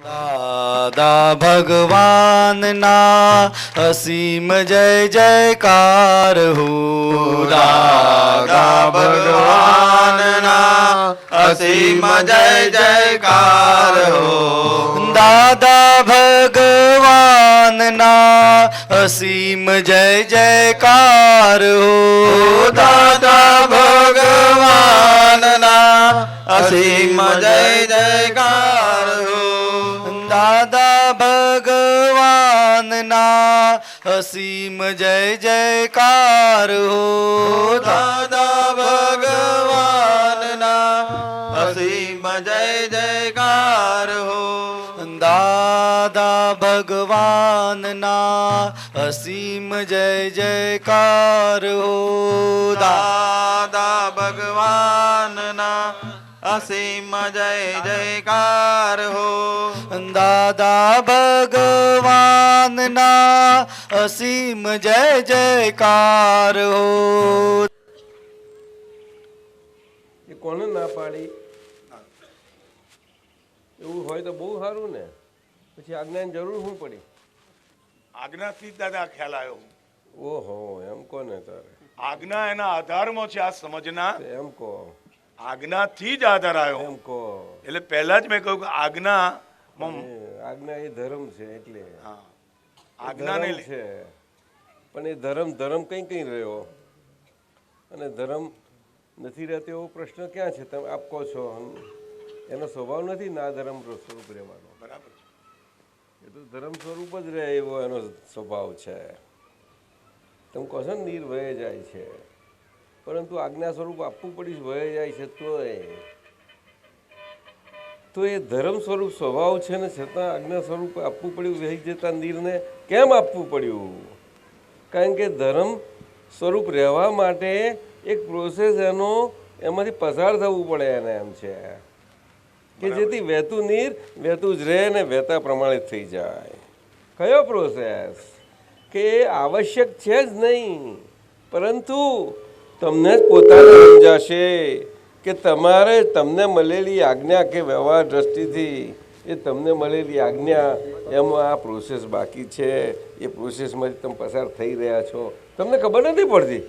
દાદા ભગવાનના અસીમ જય જયકાર હો. દાદા ભગવાનના અસીમ જય જયકાર હો. દાદા ભગવાનના અસીમ જય જયકાર હો. દાદા ભગવાનના અસીમ જય જયકાર હો. દાદા ભગવાનના અસીમ જય જયકાર હો. દાદા ભગવાનના અસીમ જય જયકાર હો. દાદા ભગવાનના અસીમ જય જયકાર હો. દાદા ભગવાનના અસીમ જય જયકાર હો. દાદા ભગવાનના અસીમ જય જયકાર હો. એ કોને ના પાડી? એવું હોય તો બહુ સારું ને. પછી આજ્ઞાની જરૂર શું પડી? આજ્ઞાથી જ દાદા ખ્યાલ આવ્યો. ઓહો, એમ કોને તારે? આજ્ઞા એના આધારમાં છે. આ સમજના એમ કહો, આજ્ઞાથી જ આધાર આવ્યો. એમ કહો. એટલે પહેલા જ મેં કહ્યું કે આજ્ઞા આજ્ઞા એ ધર્મ છે, એટલે આજ્ઞાને ધર્મ છે. પણ એ ધર્મ કઈ કઈ રહ્યો અને ધર્મ નથી રહેતો એવો પ્રશ્ન ક્યાં છે? તમે આપ કહો છો એનો સ્વભાવ નથી ના ધર્મ સ્વરૂપ રહેવાનો. બરાબર છે. એ તો ધર્મ સ્વરૂપ જ રહે એવો એનો સ્વભાવ છે. તમે કહો છો ને નીર વહે જાય છે, પરંતુ આજ્ઞા સ્વરૂપ આપવું પડી વહે જાય છે તો એ ધર્મ સ્વરૂપ સ્વભાવ છે ને, છતાં આજ્ઞા સ્વરૂપ આપવું પડ્યું વહી જતા નીરને કેમ આપવું પડ્યું? કારણ કે ધર્મ સ્વરૂપ રહેવા માટે એક પ્રોસેસ એમાંથી પસાર થવું પડે એને. એમ છે કે જેથી વહેતું નીર વહેતું જ રહે ને વહેતા પ્રમાણે થઈ જાય. કયો પ્રોસેસ? કે એ આવશ્યક છે જ નહીં, પરંતુ તમને જ પોતાને સમજાશે કે તમને મળેલી આજ્ઞા કે વ્યવહાર દ્રષ્ટિથી એ તમને મળેલી આજ્ઞા એમાં આ પ્રોસેસ બાકી છે. એ પ્રોસેસમાંથી તમે પસાર થઈ રહ્યા છો. તમને ખબર નથી પડતી,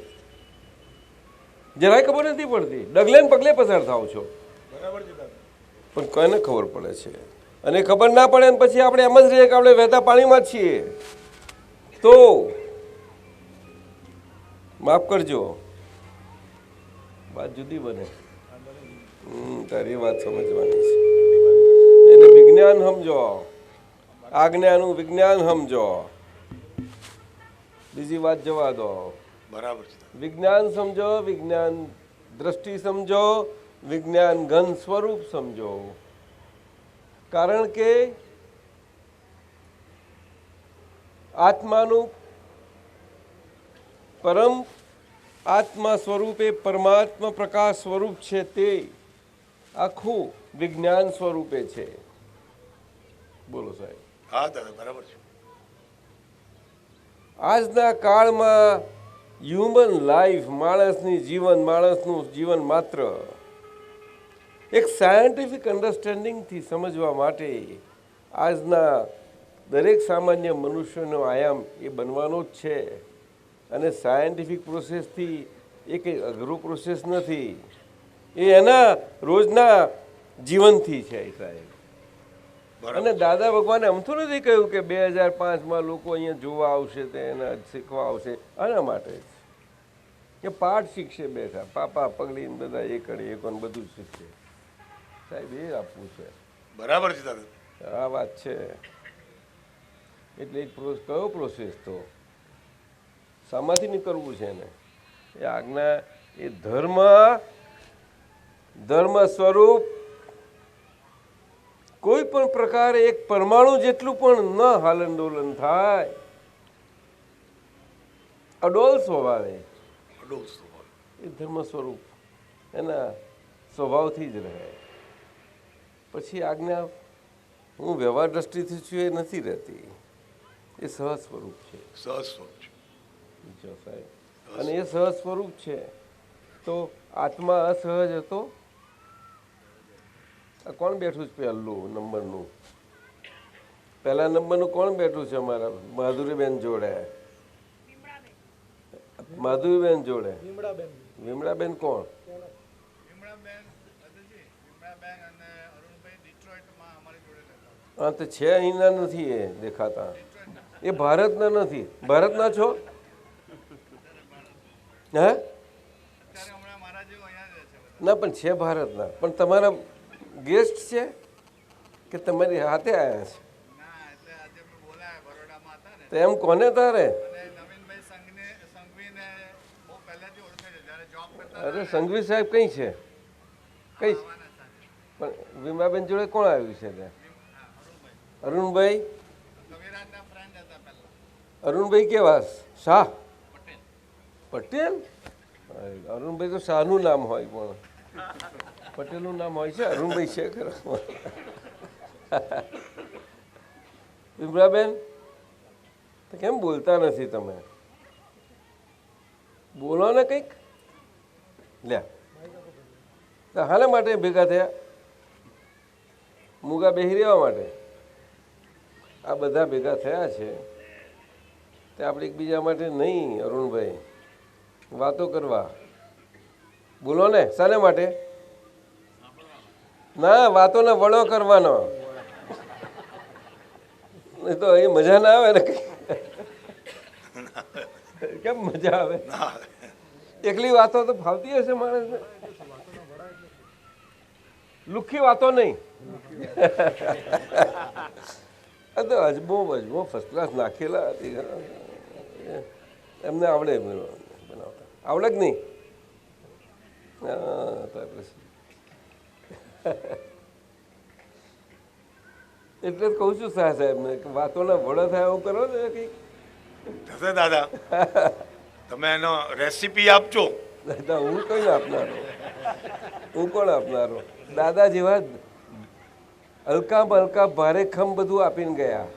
જરાય ખબર નથી પડતી. ડગલે ને પગલે પસાર થાવ છો. બરાબર છે દાદા. પણ કોઈને ખબર પડે છે? અને ખબર ના પડે ને પછી આપણે એમ જ રહીએ કે આપણે વહેતા પાણીમાં જ છીએ. તો માફ કરજો, વાત જુદી બને. તારી વાત સમજવાની છે. એટલે વિજ્ઞાન સમજો, આજ્ઞાનું વિજ્ઞાન સમજો, બીજી વાત જવા દો. બરાબર છે. વિજ્ઞાન સમજો, વિજ્ઞાન દ્રષ્ટિ સમજો, વિજ્ઞાન ઘન સ્વરૂપ સમજો. કારણ કે આત્માનું પરમ આત્મા સ્વરૂપે પરમાત્મા પ્રકાશ સ્વરૂપ છે, તે આખું વિજ્ઞાન સ્વરૂપે છે. બોલો સાહેબ. હા દાદા, બરાબર છે. આજના કાળમાં હ્યુમન લાઈફ, માણસનું જીવન માત્ર એક સાયન્ટિફિક અન્ડરસ્ટેન્ડિંગથી સમજવા માટે આજના દરેક સામાન્ય મનુષ્યનો આયામ એ બનવાનો જ છે. અને સાયન્ટિફિક પ્રોસેસથી એ કંઈ અઘરો પ્રોસેસ નથી. એ એના રોજના જીવનથી છે સાહેબ. અને દાદા ભગવાને અમથું નથી કહ્યું કે 2005માં લોકો અહીંયા જોવા આવશે, એના શીખવા આવશે. આના માટે જ કે પાઠ શીખશે બેઠા, પાપા પગડીને બધા એ કરે એ કોણ બધું શીખશે સાહેબ. એ આપવું છે. બરાબર છે દાદા. આ વાત છે. એટલે કયો પ્રોસેસ તો શામાંથી નીકળવું છે ને? એ આજ્ઞા એ ધર્મ સ્વરૂપ કોઈ પણ પ્રકારે એક પરમાણુ જેટલું પણ ન હાલનડોલન થાય. અડોલ સ્વભાવે એ ધર્મ સ્વરૂપ એના સ્વભાવથી જ રહે. પછી આજ્ઞા હું વ્યવહાર દ્રષ્ટિથી છું એ નથી રહેતી. એ સહજ સ્વરૂપ છે. સહજ સ્વરૂપ છે સાહેબ. અને એ સહજ સ્વરૂપ છે તો આત્મા અસહજ હતો. કોણ બેઠું છે પહેલું નંબરનું? પહેલા નંબરનું કોણ બેઠું છે અમારા માધુરીબેન જોડે? માધુરીબેન જોડે વિમળાબેન કોણ? હા તો છે, અહીંના નથી, એ દેખાતા. એ ભારતના નથી. ભારતના છો? હે ના, પણ છે ભારતના. પણ તમારા ગેસ્ટ છે કે તમારી હાથે આવ્યા છે? તો એમ કોને તારે? અરે સંઘવી સાહેબ કઈ છે? કઈ પણ વિમાબેન જોડે કોણ આવ્યું છે ત્યાં? અરુણભાઈ? અરુણભાઈ કેવા? શાહ પટેલ? અરુણભાઈ તો શાહનું નામ હોય, પણ પટેલનું નામ હોય છે. અરુણભાઈ છે ખરા? વિમળાબેન કેમ બોલતા નથી તમે? બોલો ને કંઈક. લે તો હાને માટે ભેગા થયા? મૂગા બેહી રહેવા માટે? આ બધા ભેગા થયા છે તે આપણે એકબીજા માટે નહીં, અરુણભાઈ, વાતો કરવા. બોલો ને, શાને માટે? ના, વાતોને વડો કરવાનો. નહીં તો એ મજા ના આવે ને. કેમ મજા આવે? એકલી વાતો તો ફાવતી હશે માણસને. લુખ્ખી વાતો નહીં. તો અજબો ફર્સ્ટ ક્લાસ નાખેલા એમને આવડે બનાવતા. આવડે જ નહીં? એટલે જ કહું છું શાહ સાહેબને કે વાતોના વડો થાય એવું કરો ને કંઈક. થશે દાદા, તમે એનો રેસીપી આપજો. દાદા હું કઈ આપનારો? હું કોણ આપનારો? દાદા જેવા હલકા હલકા ભારે ખમ બધું આપીને ગયા.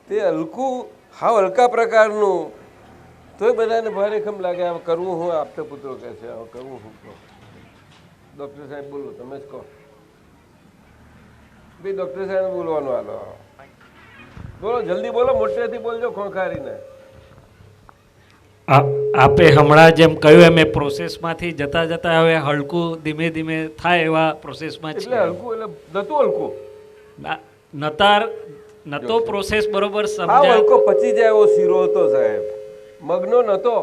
તે હલકું હાવ હલકા પ્રકારનું, તોય બધાને ભારે ખમ લાગે. હવે કરવું હું? આપતા પુત્રો કહે છે હવે કરવું હું? ડૉક્ટર સાહેબ બોલો, તમે જ કહો ભાઈ. ડૉક્ટર સાહેબ બોલવાનું હાલો. બોલો જલ્દી બોલો, મોટેથી બોલજો, ખોંખારીને. આપે હમણાં જેમ કહ્યું એમ એ પ્રોસેસમાંથી જતા જતા હવે હલકું ધીમે ધીમે થાય એવા પ્રોસેસમાં છે. એટલે હલકું એટલે નતું હલકું, નતો પ્રોસેસ બરોબર હાવ સમજાય. હલકો પચી જાય એવો શીરો હતો સાહેબ, મગનો નતો,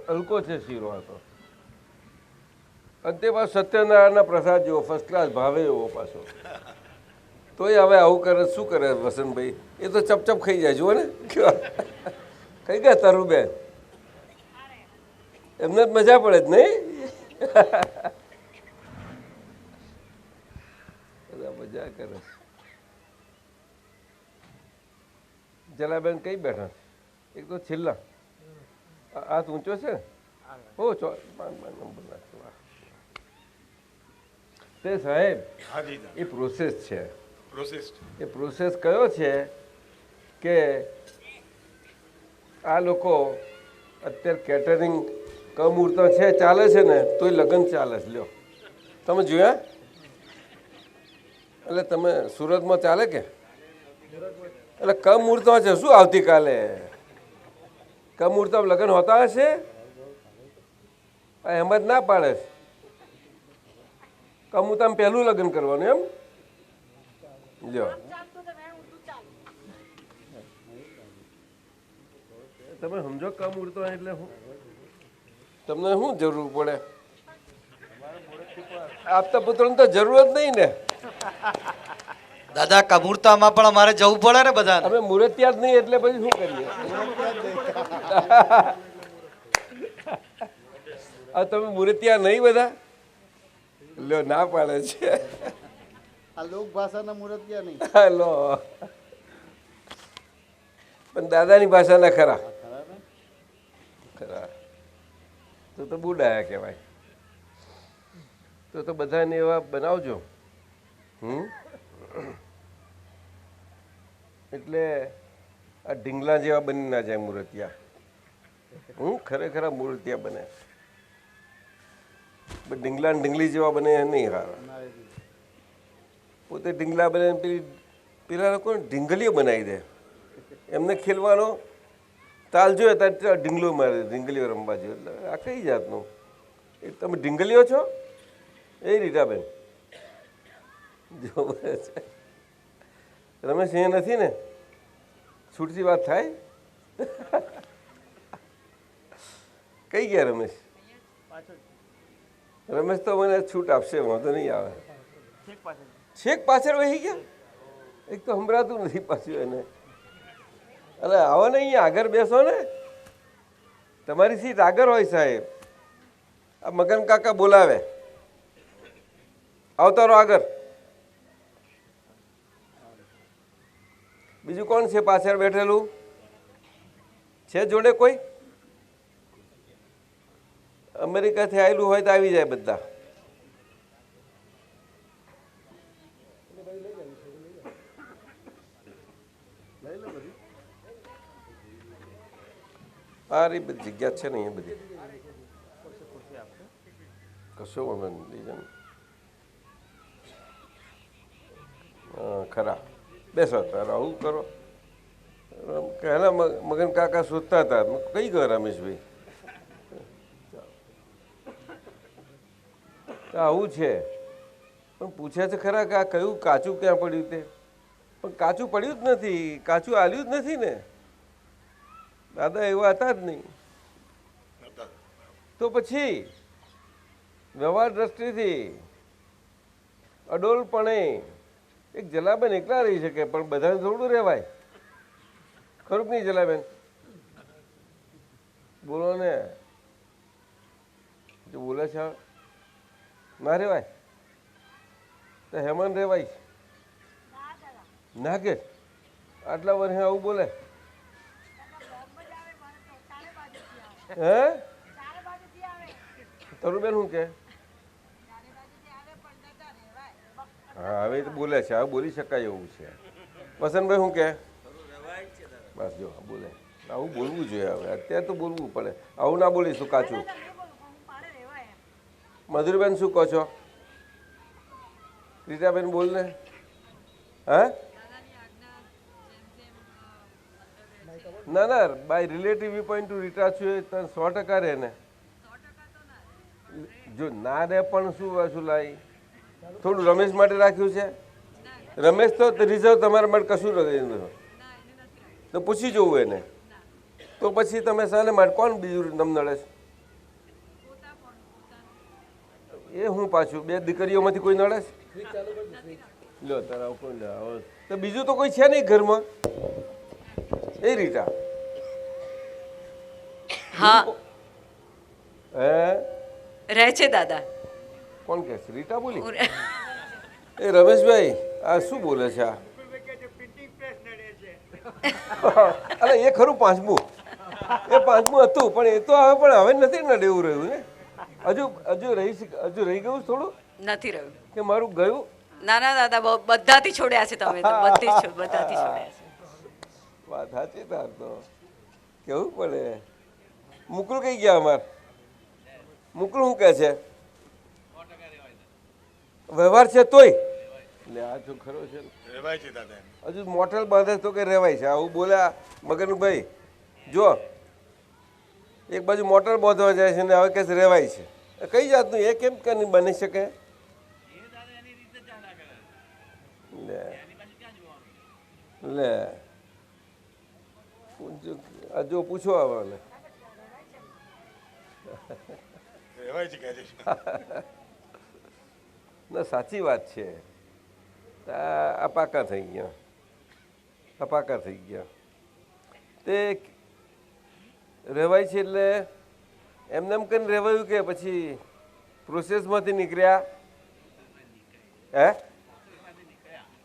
હલકો છે શીરો હતો. અને તે પાછો સત્યનારાયણના પ્રસાદ જેવો ફર્સ્ટ ક્લાસ ભાવે એવો પાછો. તોય હવે આવું કરે શું કરે વસંતભાઈ? એ તો ચપચપ ખાઈ જાય. જુઓ ને ખાઈ ગયા તરુબેન, એમને જ મજા પડે જ નહીં? બધા મજા કરે. જલાબેન કઈ બેઠા? એક તો છેલ્લા હાથ ઊંચો છે. ઓ નંબર નાખો. તે સાહેબ હાજી એ પ્રોસેસ છે. પ્રોસેસ એ પ્રોસેસ કયો છે કે આ લોકો અત્યારે કેટરિંગ કમૂર્તો છે, ચાલે છે ને, તોય લગ્ન ચાલે છે. લ્યો તમે જોયા? એટલે તમે સુરતમાં ચાલે કે? એટલે કમૂર્તો છે શું? આવતીકાલે કમૂર્તો લગ્ન હોતા હશે? એમ જ ના પાડે છે. કમૂર્તામાં પહેલું લગ્ન કરવાનું એમ? લ્યો તમે સમજો કમૂર્તો એટલે હું તમને શું જરૂર પડે? આપતા પુત્રોને તો જરૂર જ નહીં ને. દાદા કમૂરતામાં પણ અમારે જવું પડે ને બધા. અમે મુરતિયા જ નહીં એટલે પછી શું કરીએ? આ તમે મુરતિયા નહીં બધા? લ્યો ના પાડે છે. આ લોક ભાષાના મુરતિયા નહીં. લો પણ દાદાની ભાષાના ખરા ખરા. તો બુડાયા કહેવાય. તો બધાને એવા બનાવજો. એટલે આ ઢીંગલા જેવા બની ના જાય મૂર્તિયા. ખરેખર મૂર્તિયા બને. ઢીંગલા ઢીંગલી જેવા બને નહીં હારા. પોતે ઢીંગલા બનાવીને પેલા લોકોને ઢીંગલીઓ બનાવી દે. એમને ખેલવાનો તાલ જોઈએ ત્યારે ઢીંગલો મારે, ઢીંગલીઓ રમવા જોઈએ. એટલે આ કઈ જાતનું? એ તમે ઢીંગલીઓ છો? એ રીટાબેન જો છે રમેશ અહીંયા નથી ને? છૂટથી વાત થાય? કઈ ગયા રમેશ? રમેશ તો મને છૂટ આપશે, વાંધો નહીં આવે. છેક પાછળ વહી ગયા? એક તો સંભળાતું નથી પાછું એને. અરે આવો ને, અહીંયા આગળ બેસો ને, તમારી સીટ આગળ હોય સાહેબ. આ મગન કાકા બોલાવે, આવતા રહો આગળ. બીજું કોણ છે પાછળ બેઠેલું? છે જોડે કોઈ? અમેરિકાથી આવેલું હોય તો આવી જાય બધા. આ રી બધી જગ્યા છે ને અહીંયા બધી. કશો વાંધો નહીં, લઈ જાઓ. હા ખરા, બેસો તારે આવું કરો. પહેલા મગન કાકા શોધતા હતા, કઈ ગયો રમેશભાઈ? આવું છે પણ પૂછે છે ખરા કે આ કયું કાચું ક્યાં પડ્યું તે? પણ કાચું પડ્યું જ નથી, કાચું આલ્યું જ નથી ને દાદા, એવા હતા જ નહીં. તો પછી વ્યવહાર દ્રષ્ટિથી અડોલપણે એક જલાબેન એકલા રહી શકે, પણ બધાને થોડું રહેવાય. ખરું નહીં જલાબેન? બોલો ને, જો બોલે છે ના રેવાય તો હેમન રેવાય ના કે? આટલા વર્ષે આવું બોલે? હે તરુબેન શું કે? હા હવે તો બોલે છે, હવે બોલી શકાય એવું છે. વસંતભાઈ શું કે? બસ જો બોલે, આવું બોલવું જોઈએ. હવે અત્યારે તો બોલવું પડે, આવું ના બોલીશું કાચું. મધુરબેન શું કહો છો? રીટાબેન બોલ ને. હા ના ના, by relative view point to Rita છું એ તને 100% રહે ને. જો ના રહે પણ શું લાઈ થોડું રમેશ માટે રાખ્યું છે. રમેશ તો રિઝર્વ તમારા માટે કશું નથી, તો પૂછી જોવું એને. તો પછી તમે શાને માટે કોણ બીજું નમ નડે છે? એ હું પાછું બે દીકરીઓમાંથી કોઈ નડે છે? લો તારા કોઈ તો બીજું તો કોઈ છે નહીં ઘરમાં. એ રીટા હા હે રહે છે દાદા. કોણ કે છે? રીટા બોલી. એ રમેશભાઈ આ શું બોલે છે આ? અરે એ ખરું પાંચમું, એ પાંચમું હતું પણ એ તો હવે નથી નડે એવું રહ્યું ને. હજુ રહી ગયું થોડું? નથી રહ્યું કે મારું ગયું? ના ના દાદા, બધાથી છોડ્યા છે તમે તો, બધાથી છોડ્યા છે. વાત સાચી તાર તો, કેવું પડે. મુકુલ કઈ ગયા અમાર? મુકુલ શું કહે છે? વ્યવહાર છે તોય એટલે આ જો ખરો છે રહેવાય છે દાદા. હજુ મોટેલ બાંધે તો કે રહેવાય છે. આવું બોલ્યા મગનભાઈ. જો એક બાજુ મોટર બાંધવા જાય છે ને હવે કે રહેવાય છે. કઈ જાતનું એ કેમ કે બની શકે? લે જો પૂછો આવવાને. રહેવાય છે કહે છે. ના સાચી વાત છે. અપાકા થઈ ગયા તે રહેવાય છે. એટલે એમને એમ કરીને રહેવાયું કે પછી પ્રોસેસમાંથી નીકળ્યા? હે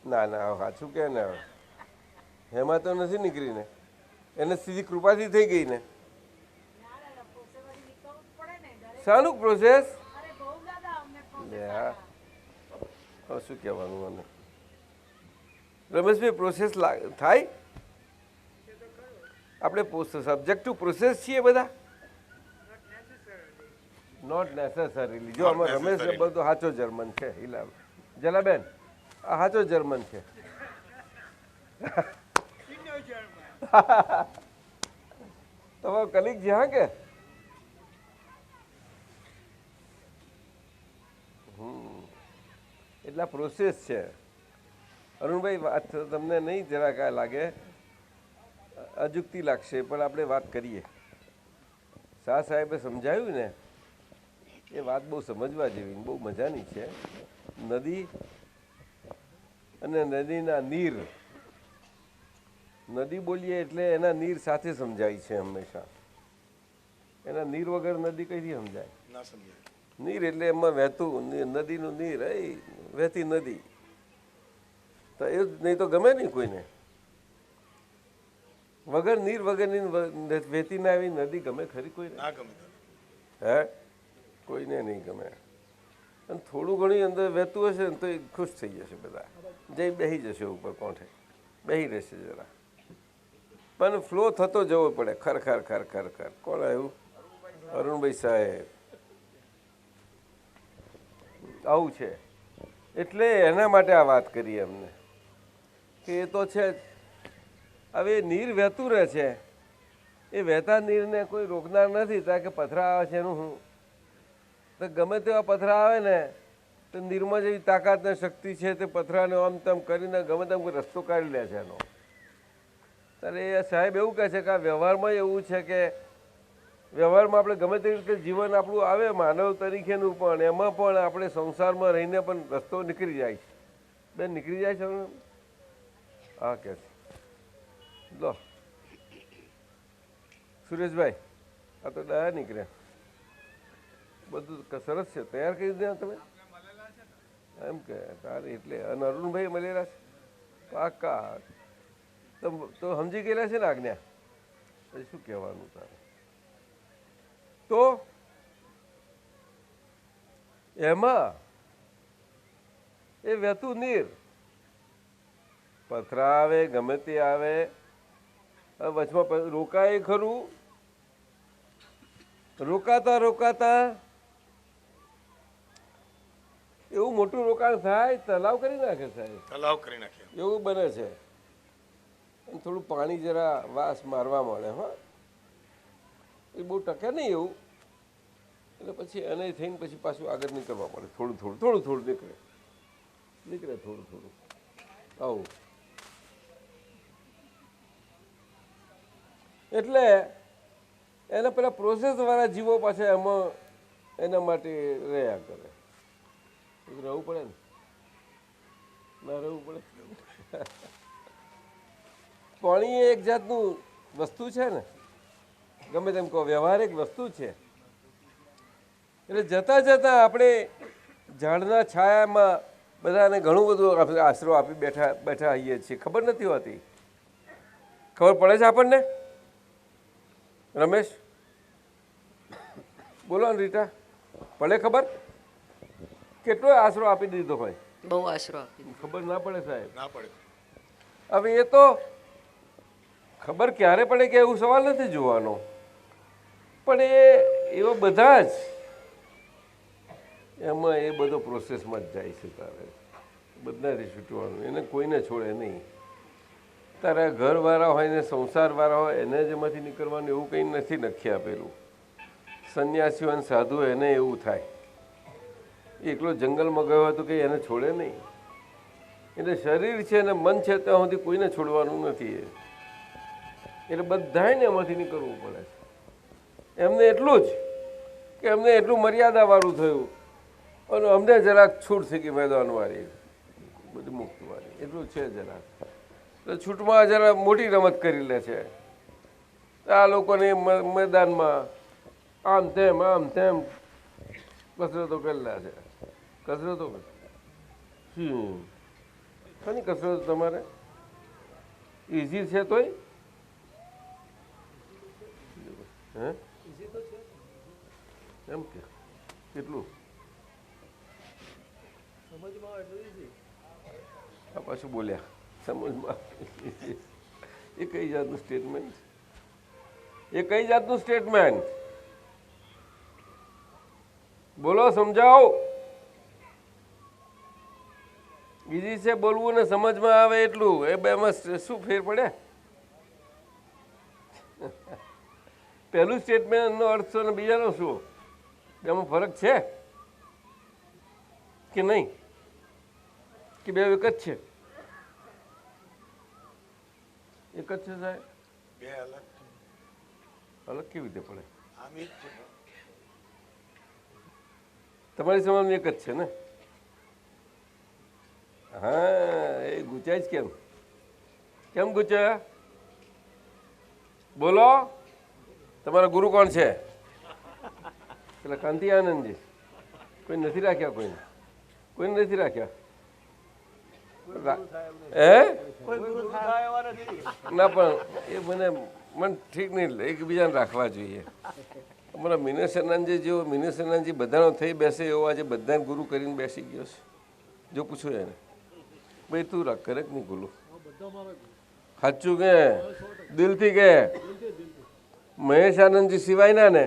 ના ના સાચું કે ને, એમાં તો નથી નીકળીને, એને સીધી કૃપાથી થઈ ગઈ ને. શાનું પ્રોસેસ? હા શું કહેવાનું મને? રમેશભાઈ પ્રોસેસ થાય? આપણે સબ્જેક્ટિવ પ્રોસેસ છીએ બધા. Not necessarily. જો આમાં રમેશ બધો સાચો જર્મન છે. હિલા જલાબેન આ સાચો જર્મન છે. તમારો કલીગ છે હા કે? એટલા પ્રોસેસ છે. અરુણભાઈ વાત તમને નહીં જરા કાંઈ લાગે, અજુકતી લાગશે, પણ આપણે વાત કરીએ. શાહ સાહેબે સમજાવ્યું ને એ વાત બહુ સમજવા જેવી, બહુ મજાની છે. નદી અને નદીના નીર, નદી બોલીએ એટલે એના નીર સાથે સમજાય છે હંમેશા. એના નીર વગર નદી કઈથી સમજાય? ના સમજાય. નીર એટલે એમાં વહેતું નદીનું નીર, એ વહેતી નદી તો એ નહીં તો ગમે નહીં કોઈને. વગર નીર વગરની વહેતી ના આવી નદી ગમે ખરી કોઈને? ના ગમે. હે, કોઈને નહીં ગમે. અને થોડું ઘણી અંદર વહેતું હશે ને તો એ ખુશ થઈ જશે, બધા જઈ બેસી જશે ઉપર કોઠે, બેસી રહેશે જરા. પણ ફ્લો થતો જવો પડે, ખરખર ખરખર ખર. કોણ આવ્યું? અરુણભાઈ સાહેબ. આવું છે એટલે એના માટે આ વાત કરીએ અમને કે એ તો છે જ. હવે નીર વહેતું રહે છે, એ વહેતા નીરને કોઈ રોકનાર નથી. કારણ કે પથરા આવે છે એનું શું? તો ગમે તેવા પથરા આવે ને તો નીરમાં જેવી તાકાત ને શક્તિ છે તે પથરાને આમ તેમ કરીને ગમે તેમ કોઈ રસ્તો કાઢી લે છે એનો. ત્યારે એ સાહેબ એવું કહે છે કે આ વ્યવહારમાં એવું છે કે વ્યવહારમાં આપણે ગમે તે રીતે જીવન આપણું આવે માનવ તરીકેનું, પણ એમાં પણ આપણે સંસારમાં રહીને પણ રસ્તો નીકળી જાય છે. બેન નીકળી જાય છે? હા કે છે. લો સુરેશભાઈ, આ તો દયા નીકળ્યા. બધું સરસ છે, તૈયાર કરી દે તમે એમ કે તારે. એટલે અને અરુણભાઈ મળેલા છે પાકા તો સમજી ગયેલા છે ને આજ્ઞા? પછી શું કહેવાનું તારે? તો એમાં એ વહેતું નીર, પથરા આવે ગમે તે આવે, વચમાં રોકાય ખરું. રોકાતા રોકાતા એવું મોટું રોકાણ થાય, તલાવ કરી નાખે સાહેબ. તલાવ કરી નાખ્યા. એવું બને છે. થોડું પાણી જરા વાસ મારવા મળે. હા, એ બહુ ટકે નહીં એવું. એટલે પછી એને થઈને પછી પાછું આગળ નીકળવા પડે. થોડું થોડું થોડું થોડું નીકળે થોડું થોડું આવું. એટલે એના પેલા પ્રોસેસવાળા જીવો પાછા એમાં એના માટે રહ્યા કરે. રહેવું પડે ને? ના રહેવું પડે? પાણી એક જાતનું વસ્તુ છે ને, ગમે તેમ કહો, વ્યવહારિક વસ્તુ છે. એટલે જતાં જતાં આપણે ઝાડના છાયામાં બધાને ઘણું બધું આપણે આશરો આપી બેઠા હોઈએ છીએ, ખબર નથી હોતી. ખબર પડે છે આપણને? રમેશ બોલો ને, રીટા પડે ખબર? કેટલો આશરો આપી દીધો હોય? બહુ આશરો આપી. ખબર ના પડે સાહેબ? ના પડે. હવે એ તો ખબર ક્યારે પડે કે એવું સવાલ નથી જોવાનો, પણ એવા બધા જ એમાં એ બધો પ્રોસેસમાં જ જાય છે. તારે બધાથી છૂટવાનું, એને કોઈને છોડે નહીં. તારા ઘરવાળા હોય ને સંસારવાળા હોય એને જ એમાંથી નીકળવાનું એવું કંઈ નથી નક્કી આપેલું. સંન્યાસીઓ અને સાધુ એને એવું થાય. એકલો જંગલમાં ગયો હોય તો કંઈ એને છોડે નહીં. એટલે શરીર છે અને મન છે ત્યાં સુધી કોઈને છોડવાનું નથી. એટલે બધાને એમાંથી નીકળવું પડે છે. એમને એટલું જ કે એમને એટલું મર્યાદાવાળું થયું અને અમને જરાક છૂટ થઈ ગઈ મેદાનવાળી, બધી મુક્તવાળી, એટલું છે જરાક. તો છૂટમાં જરા મોટી રમત કરી લે છે આ લોકોને. મેદાનમાં આમ તેમ કસરતો કરેલા છે. કસરતો શાની કસરત તમારે? ઇઝી છે તોય? હે એમ કે કેટલું આ પાછું બોલ્યા સમજમાં? એ કઈ જાતનું સ્ટેટમેન્ટ? એ કઈ જાતનું સ્ટેટમેન્ટ? બોલો, સમજાવો. બીજી છે બોલવું ને સમજમાં આવે એટલું, એ બેમાં શું ફેર પડે? પહેલું સ્ટેટમેન્ટનો અર્થ શું અને બીજાનો શું, બેમાં ફરક છે કે નહીં, કે બે એક જ છે? એક જ છે સાહેબ? બે અલગ અલગ કેવી રીતે પડે? આમ એક છે તમારી સમજમાં એક જ છે ને? હા, એ ગુચાય જ કેમ? કેમ ગુચાયા? બોલો, તમારા ગુરુ કોણ છે? પેલા કાંતિ આનંદજી. કોઈ નથી રાખ્યા? કોઈ નથી રાખ્યા? હે? ના, પણ એ મને ઠીક નહીં, એકબીજાને રાખવા જોઈએ. અમારા મિનેશનાનજી જેવો મિનેશનાનજી બધાનો થઈ બેસે એવો આજે બધાને ગુરુ કરીને બેસી ગયો છે. જો પૂછું એને, ભાઈ તું રાખ કરે કે નહીં ગુરુ? સાચું કે દિલથી કે? મહેશ આનંદજી સિવાયના ને?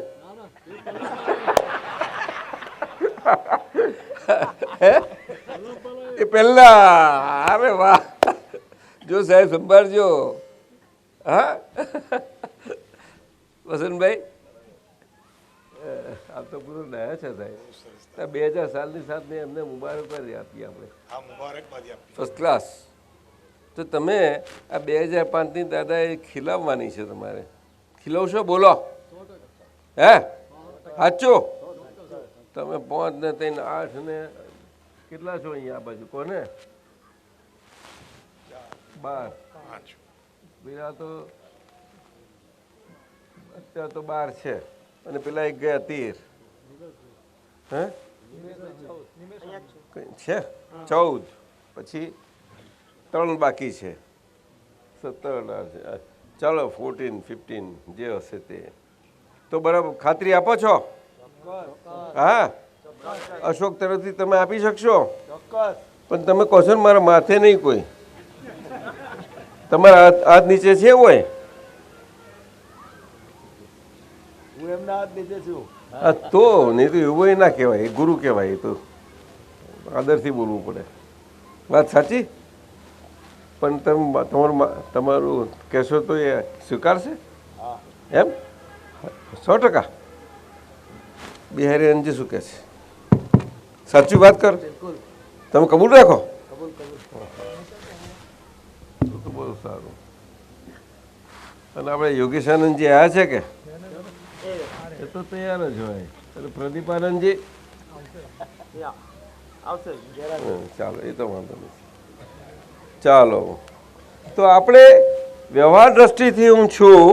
એ પહેલા, અરે વાહ, જો સાહેબ સંભાળજો. હા વસંતભાઈ, આ તો પૂરો નયા છે સાહેબ. 2000 સાલની સાથે એમને મુબારકબાદી આપીએ આપણે. હા, મુબારકબાદી આપી. First class. તો તમે આ 2005ની દાદાએ ખીલાવવાની છે તમારે. ખીલાવશો? બોલો. હે સાચું? તમે 5 ને 3 8 ને કેટલા છો અહીંયા આ બાજુ? કોને? 12. પેલા તો અત્યારે તો 12 છે અને પેલા એક ગયા 13. હે છે 14, પછી 3 બાકી છે, 17 છે. ચાલો 14 15 જે હશે તે. તો બરાબર ખાતરી આપો છો? હા, અશોક તરફથી તમે આપી શકશો? પણ તમે કહો છો ને મારા માથે નહીં કોઈ, તમારા હાથ નીચે છે હોય? હા, તો નહીં તો એવું ના કહેવાય, એ ગુરુ કહેવાય. એ તો આદરથી બોલવું પડે. વાત સાચી? પણ તમે તમારું કહેશો તો એ સ્વીકારશે એમ? 100%. બિહારી શું કહે છે? સાચી વાત કર, તમે કબૂલ રાખો. તો બહુ સારું. અને આપણે યોગેશ આનંદજી આવ્યા છે કે? એ તો તૈયાર જ હોય. એટલે પ્રદીપ આનંદજી ચાલો, એ તો વાંધો નથી. ચાલો, તો આપણે વ્યવહાર દ્રષ્ટિથી હું છું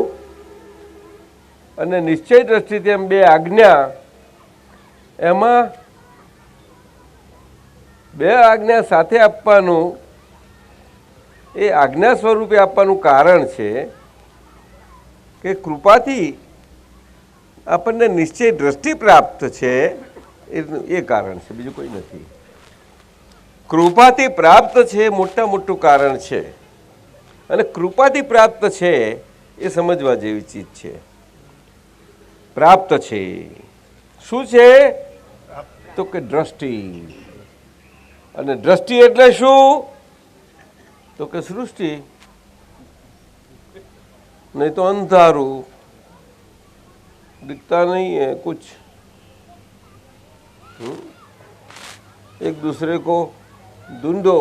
અને નિશ્ચય દ્રષ્ટિથી એમ 2 આજ્ઞા, એમાં 2 આજ્ઞા સાથે આપવાનું, એ આજ્ઞા સ્વરૂપે આપવાનું કારણ છે કે કૃપાથી આપણને નિશ્ચય દ્રષ્ટિ પ્રાપ્ત છે, એ કારણ છે, બીજું કોઈ નથી. કૃપાથી પ્રાપ્ત છે મોટું કારણ છે. અને કૃપાથી પ્રાપ્ત છે એ સમજવા જેવી ચીજ છે. પ્રાપ્ત છે શું છે? તો કે દ્રષ્ટિ. અને દ્રષ્ટિ એટલે શું? તો કે સૃષ્ટિ, नहीं तो अंधारू दिखता नहीं है कुछ, एक दूसरे को ढूंढो,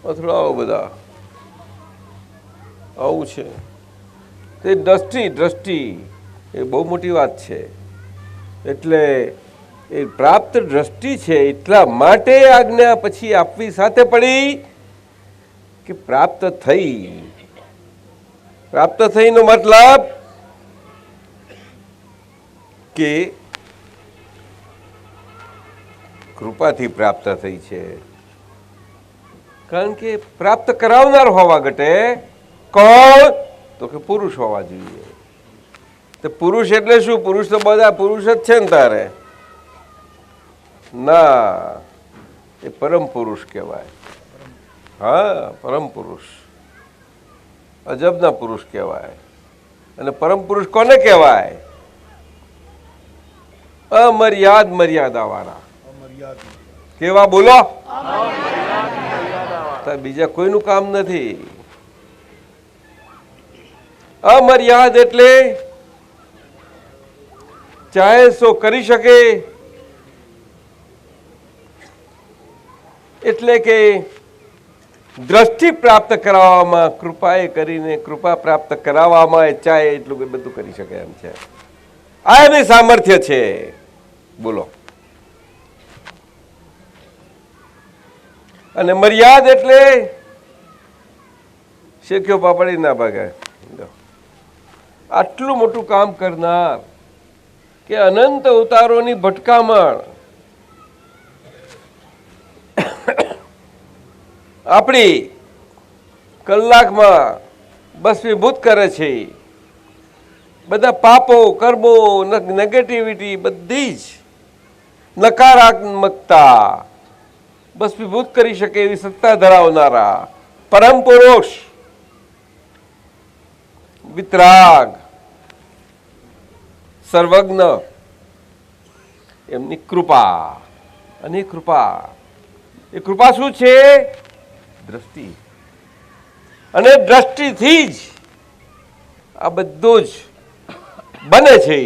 અથડાઓ બધા, આવું છે. તે દ્રષ્ટિ એ બહુ મોટી વાત છે. એટલે એ પ્રાપ્ત દ્રષ્ટિ છે એટલા માટે આજ્ઞા પછી આપવી સાથે પડી કે પ્રાપ્ત થઈ. પ્રાપ્ત થઈનો મતલબ કે કૃપાથી પ્રાપ્ત થઈ છે. કારણ કે પ્રાપ્ત કરાવનાર હોવા ઘટે કોણ? તો કે પુરુષ હોવા જોઈએ. તો પુરુષ એટલે શું? પુરુષ તો બધા પુરુષ જ છે ને તારે? ના, એ પરમ પુરુષ કહેવાય. હા, પરમ પુરુષ, અજબના પુરુષ કહેવાય. અને પરમ પુરુષ કોને કહેવાય? અમર્યાદ મર્યાદાવાળા. કેવા બોલો? તો બીજા કોઈનું કામ નથી. અમર્યાદ એટલે ચાહે સો કરી શકે, એટલે કે દ્રષ્ટિ પ્રાપ્ત કરાવવામાં કૃપાએ કરીને કૃપા પ્રાપ્ત કરાવવામાં એ ચાહે એટલું બધું કરી શકે એમ છે. આ એની સામર્થ્ય છે. બોલો. અને મર્યાદ એટલે શેક્યો પાપડી ના ભાગે. આટલું મોટું કામ કરનાર કે અનંત અવતારોની ભટકામણ આપણી કલાકમાં ભસ્મીભૂત કરે છે. બધા પાપો, કર્મો, નેગેટિવિટી, બધી જ નકારાત્મકતા ભસ્મીભૂત કરી શકે એવી સત્તા ધરાવનારા પરમ પુરુષ, વિતરાગ, સર્વજ્ઞ, એમની કૃપા. અને કૃપા, એ કૃપા શું છે? દ્રષ્ટિ. અને દ્રષ્ટિથી જ આ બધું જ બને છે.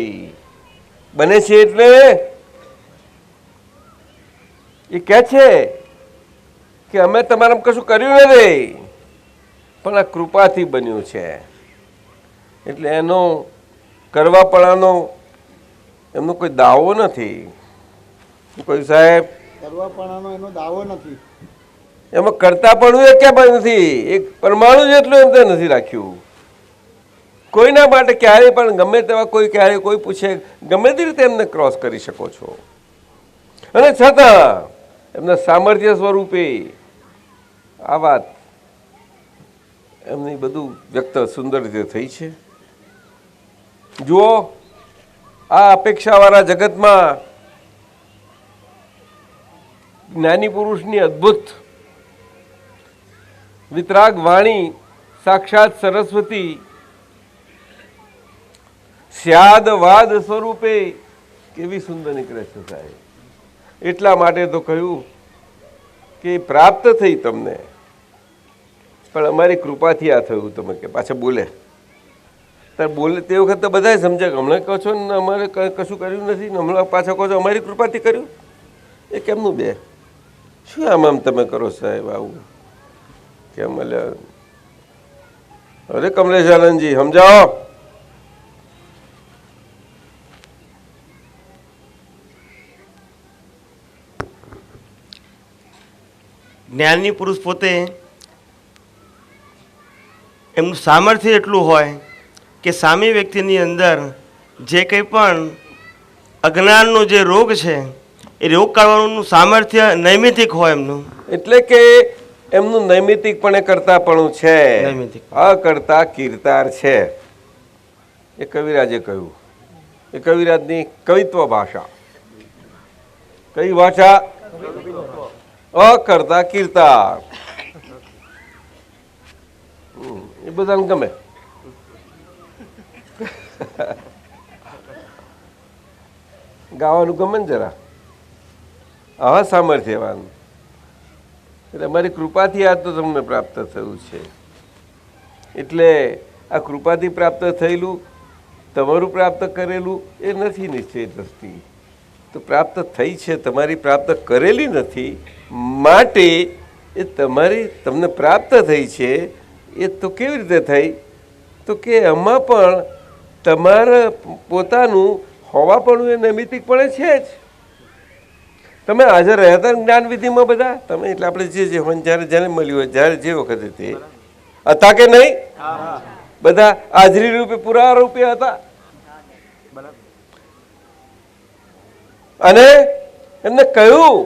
બને છે એટલે એ કહે છે કે અમે તમારા કશું કર્યું નથી, પણ આ કૃપાથી બન્યું છે. એટલે એનો કરવાપણાનો એમનો કોઈ દાવો નથી. કોઈ સાહેબ કરવાપણાનો એનો દાવો નથી. એમાં કરતા પણ એ કેમ નથી? એક પરમાણુ જેટલું એમ તે નથી રાખ્યું. કોઈના માટે ક્યારેય પણ ગમે તેવા કોઈ ક્યારેય કોઈ પૂછે ગમે તે રીતે એમને ક્રોસ કરી શકો છો. અને છતાં એમના સામર્થ્ય સ્વરૂપે આ વાત એમની બધું વ્યક્ત સુંદર રીતે થઈ છે. જુઓ, આ અપેક્ષાવાળા જગતમાં જ્ઞાની પુરુષની અદ્ભુત વિતરાગ વાણી સાક્ષાત સરસ્વતી સ્યાદ વાદ સ્વરૂપે કેવી સુંદર નીકળે છે સાહેબ. એટલા માટે તો કહ્યું કે પ્રાપ્ત થઈ તમને, પણ અમારી કૃપાથી આ થયું. તમે કે પાછા બોલે ત્યારે બોલે તે વખતે બધા સમજે કે હમણાં કહો છો ને અમારે કશું કર્યું નથી ને હમણાં પાછા કહો છો અમારી કૃપાથી કર્યું. એ કેમનું બે? શું આમ તમે કરો સાહેબ આવું કેમ? અરે કમલેશ આનંદજી સમજાવો. જ્ઞાની પુરુષ પોતે એમનું સામર્થ્ય એટલું હોય કે સામી વ્યક્તિની અંદર જે કંઈ પણ અજ્ઞાનનો જે રોગ છે એ રોગ કાઢવાનું સામર્થ્ય નૈમિતિક હોય એમનું. એટલે કે એમનું નૈમિતિકપણે કરતાપણું છે, નૈમિતિક. અકર્તા કીર્તાર છે. એ કવિરાજે કહ્યું. એ કવિરાજની કવિત્વ ભાષા. કઈ ભાષા? અકર્તા કીર્તાર. એ બધાને ગમે. ગાવાનું ગમે ને જરા. આવા સામર્થ્યવાન. એટલે અમારી કૃપાથી આ તો તમને પ્રાપ્ત થયું છે. એટલે આ કૃપાથી પ્રાપ્ત થયેલું તમારું પ્રાપ્ત કરેલું એ નથી નિશ્ચય દ્રષ્ટિ. તો પ્રાપ્ત થઈ છે, તમારી પ્રાપ્ત કરેલી નથી. માટે એ તમારી તમને પ્રાપ્ત થઈ છે. એ તો કેવી રીતે થઈ? તો કે એમાં પણ તમારા પોતાનું હોવાપણું એ નૈમિતિકપણે છે જ. તમે હાજર રહ્યા હતા જ્ઞાન વિધિમાં બધા તમે. એટલે આપણે જે હોય જ્યારે જ્યારે મળ્યું હોય જ્યારે જે વખતે તે હતા કે નહીં? બધા હાજરી રૂપે પુરા રૂપે હતા. અને એમને કહ્યું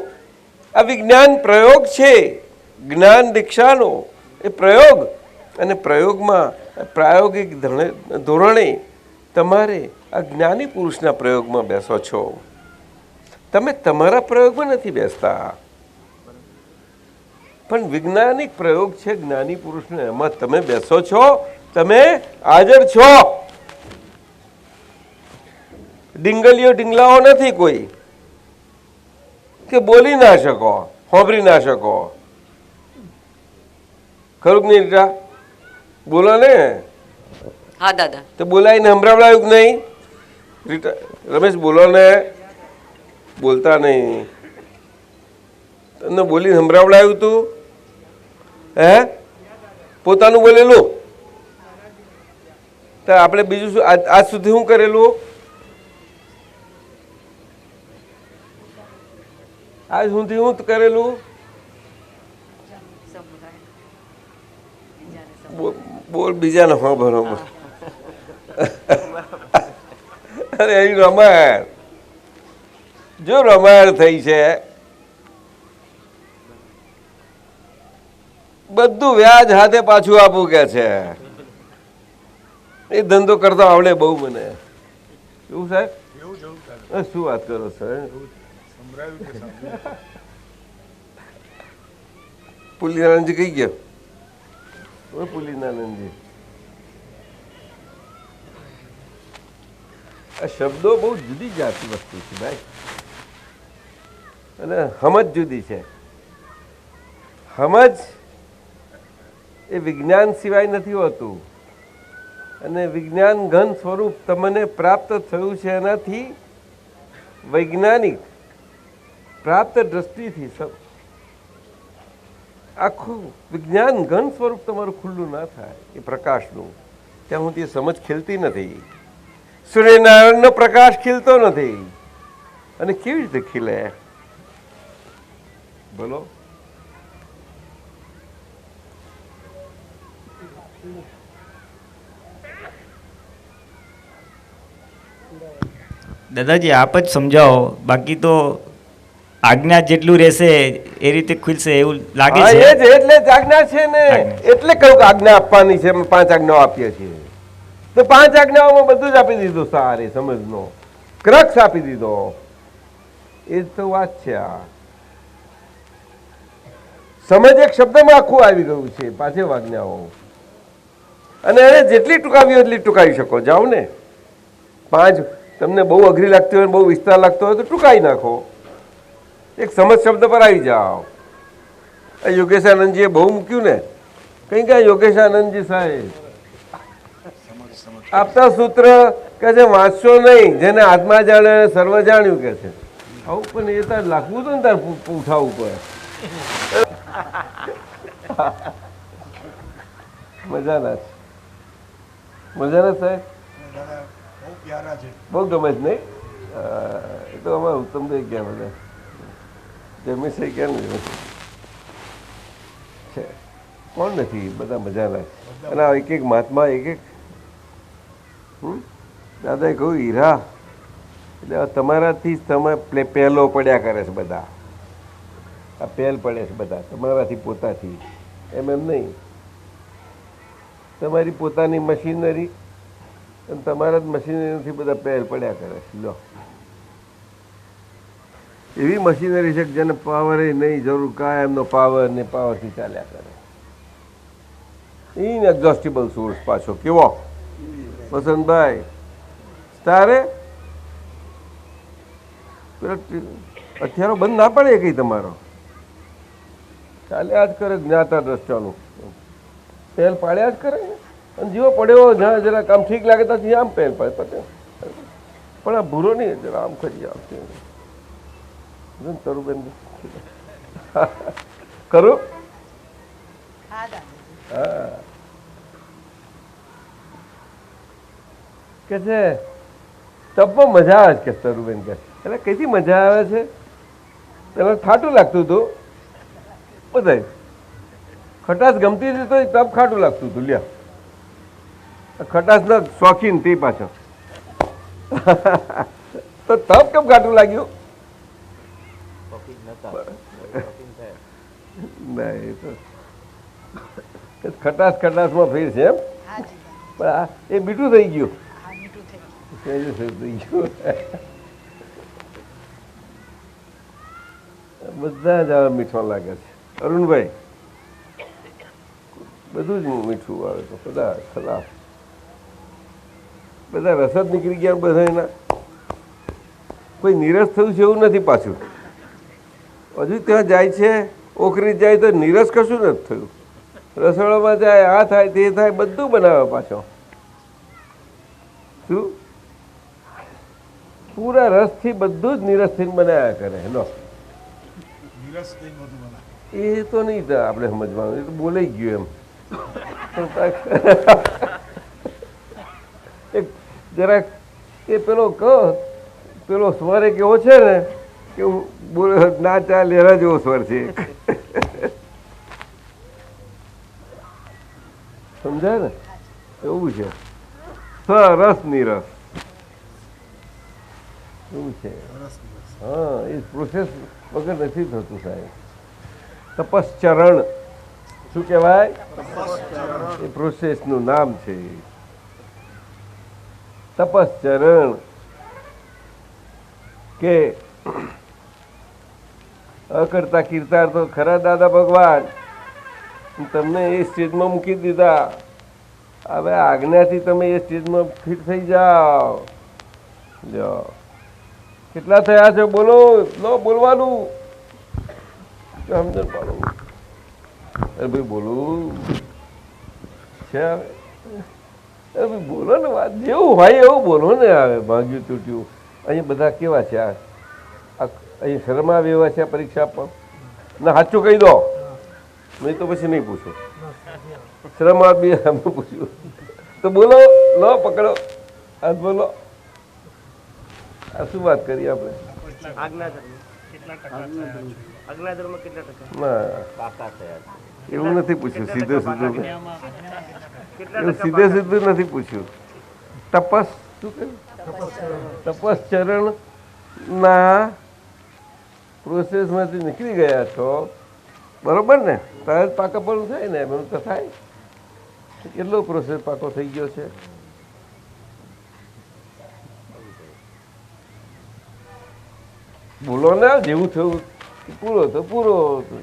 આ વિજ્ઞાન પ્રયોગ છે, જ્ઞાન દીક્ષાનો એ પ્રયોગ. અને પ્રયોગમાં પ્રાયોગિક ધોરણે તમારે આ જ્ઞાની પુરુષના પ્રયોગમાં બેસો છો. તમે તમારા પ્રયોગમાં નથી બેસતા, પણ વૈજ્ઞાનિક પ્રયોગ છે જ્ઞાની પુરુષને, એમાં તમે બેસો છો. તમે હાજર છો. ડીંગલીઓ ડીંગલાઓ નથી કોઈ. કે બોલી ના શકો, સાંભળી ના શકો. ખરું કે નહીં રીટા? બોલો ને. હા દાદા. તો બોલાવીને સંભળાવડાયું કે નહીં? રીટા, રમેશ બોલો ને. બોલતા નહીં. તમને બોલીને સંભળાવડાયું તું? હે? પોતાનું બોલેલું? તો આપણે બીજું શું આજ સુધી શું કરેલું? આજ સુધી શું કરેલું? બોલ બીજાને. હા બરોબર. અરે એ રમાયણ, જો રમાયણ થઈ છે, બધું વ્યાજ હાથે પાછું આપવું કે છે. એ ધંધો કરતા આવડે બહુ મને. શું સાહેબ? શું વાત કરો સાહેબ? પુલિનાનંદજી કઈ ગયો? પુલિનાનંદજી, આ શબ્દો બહુ જુદી જાતની વસ્તુ છે ભાઈ, અને સમજ જુદી છે. સમજ એ વિજ્ઞાન સિવાય નથી હોતું, અને વિજ્ઞાન ઘન સ્વરૂપ તમને પ્રાપ્ત થયું છે એનાથી વૈજ્ઞાનિક પ્રાપ્ત દ્રષ્ટિથી આખું વિજ્ઞાન ઘન સ્વરૂપ તમારું ખુલ્લું ના થાય એ પ્રકાશનું, ત્યાં સુધી એ સમજ ખીલતી નથી. સૂર્યનારાયણનો પ્રકાશ ખીલતો નથી, અને કેવી રીતે ખીલે બોલો? દાદાજી આપ જ સમજાવો, બાકી તો આજ્ઞા જેટલું રહેશે એ રીતે ખુલશે એવું લાગે હા, છે. એ જ એટલે જ આજ્ઞા છે ને. એટલે કહ્યું કે આજ્ઞા આપવાની છે. અમે 5 આજ્ઞાઓ આપીએ છીએ, તો 5 આજ્ઞાઓમાં બધું જ આપી દીધું. સારી સમજનો ક્રક્સ આપી દીધો. એ જ તો વાત છે. આ સમજ એક શબ્દમાં આખું આવી ગયું છે. 5 આજ્ઞાઓ, અને એને જેટલી ટૂંકાવી એટલી ટૂંકાવી શકો. જાઓ ને 5 તમને બહુ અઘરી લાગતી હોય, બહુ વિસ્તાર લાગતો હોય તો ટૂંકાવી નાખો. એક સમજ શબ્દ પર આવી જાઓ. યોગેશાનંદજીએ બહુ મૂક્યું ને. કઈ ક્યાં યોગેશાનંદજી સાહેબ આપતા સૂત્ર કે છે વાંચશો નહીં, જેને આત્મા જાણે સર્વ જાણ્યું કે છે. આવું પણ એ તાર લાગવું હતું ને તાર ઉઠાવવું પડે. મજાના છે, મજાના સાહેબ, બહુ પ્યારા છે. બહુ ગમે છે નહીં? એ તો અમારે ઉત્તમભાઈ ગયા બધા જમીશે ક્યાં નહીં છે, કોણ નથી, બધા મજાના છે. અને આ એક એક મહાત્મા એક એક દાદાએ કહ્યું હીરા એટલે તમારાથી જ તમે પહેલો પડ્યા કરે છે બધા. આ પહેલ પડે છે બધા તમારાથી પોતાથી, એમ નહીં. તમારી પોતાની મશીનરી અને તમારા જ મશીનરીથી બધા પહેલ પડ્યા કરે છે. લો એવી મશીનરી છે કે જેને પાવર એ નહીં જરૂર, કાયમનો પાવર ને પાવરથી ચાલ્યા કરે. ઇનએક્ઝોસ્ટિબલ સોર્સ પાછો કેવો વસંતભાઈ તારે પેલો હથિયારો બંધ ના પડે કઈ તમારો ચાલ્યા જ કરે. જ્ઞાતા દ્રષ્ટાનું પહેલ પાડ્યા જ કરે ને. અને જેવો પડ્યો જ્યાં જરા કામ ઠીક લાગે ત્યાંથી આમ પહેલ પાડે પતે. પણ આ ભૂરો નહીં, જરા આમ કરી આવશે તરુબેન કરું. હા કે છે તપમાં મજા આવે છે કે તરુબેન કે એટલે કઈથી મજા આવે છે? પેલા ખાટું લાગતું હતું, બધા ખટાશ ગમતી હતી તો તપ ખાટું લાગતું હતું. લ્યા ખટાશ ના શોખીન તે પાછો તો તપ કેમ ખાટું લાગ્યું? ના એ તો ખટાશ ખટાશમાં ફેર છે એમ. પણ એ મીઠું થઈ ગયું, બધા જ આવા મીઠા લાગે છે. અરુણભાઈ બધું જ મીઠું આવે તો બધા ખરાબ, બધા રસ જ નીકળી ગયા બધા. એના કોઈ નિરસ થયું છે એવું નથી પાછું. હજુ ત્યાં જાય છે, ઓખરી જાય તો નીરસ કશું નથી થયું. રસોડામાં જાય, આ થાય તે થાય, બધું બનાવે પાછો. શું પૂરા રસથી બધું જ નીરસથી બનાવ્યા કરે. લો નિરસ થઈ બધું બનાવે. એ તો નહીં આપણે સમજવાનું, એ તો બોલાઈ ગયું એમ. જરાક એ પેલો સ્વર એક એવો છે ને કે હું ના ચાલે એના જેવો સ્વર છે. સમજાય ને? એવું છે. સરસ નીરસ એવું છે. હા, એ પ્રોસેસ વગર નથી થતું સાહેબ. તપશ્ચરણ શું કહેવાય? એ પ્રોસેસનું નામ છે તપશ્ચરણ. કે અકર્તા કીર્તાર તો ખરા દાદા ભગવાન તમને એ સ્ટેજમાં મૂકી દીધા. હવે આજ્ઞાથી તમે એ સ્ટેજમાં ફિટ થઈ જાઓ. જાઓ. કેટલા થયા છે બોલો? લો બોલવાનું. સમજણ પાડો. અરે ભાઈ બોલું છે હવે. અરે ભાઈ બોલો ને, વાત જેવું હોય એવું બોલો ને. હવે ભાગ્યું તૂટ્યું. અહીંયા બધા કેવા છે? અહીં શરમ આવે એવા છે પરીક્ષા આપવા? ના, સાચું કહી દો, નહીં તો પછી નહીં પૂછો. શરમ આપી અમે પૂછ્યું તો બોલો. લો પકડો હાથ, બોલો. આ શું વાત કરી આપણે? ના, એવું નથી પૂછ્યું. સીધું સીધું નથી પૂછ્યું. તપસ શું કહ્યું? તપશ્ચરણ ના પ્રોસેસમાંથી નીકળી ગયા છો, બરોબર ને? ત્યારે જ પાકાપણું થાય ને, એમ તો થાય. કેટલો પ્રોસેસ પાકો થઈ ગયો છે? બોલો ને, જેવું થયું પૂરો તો પૂરો,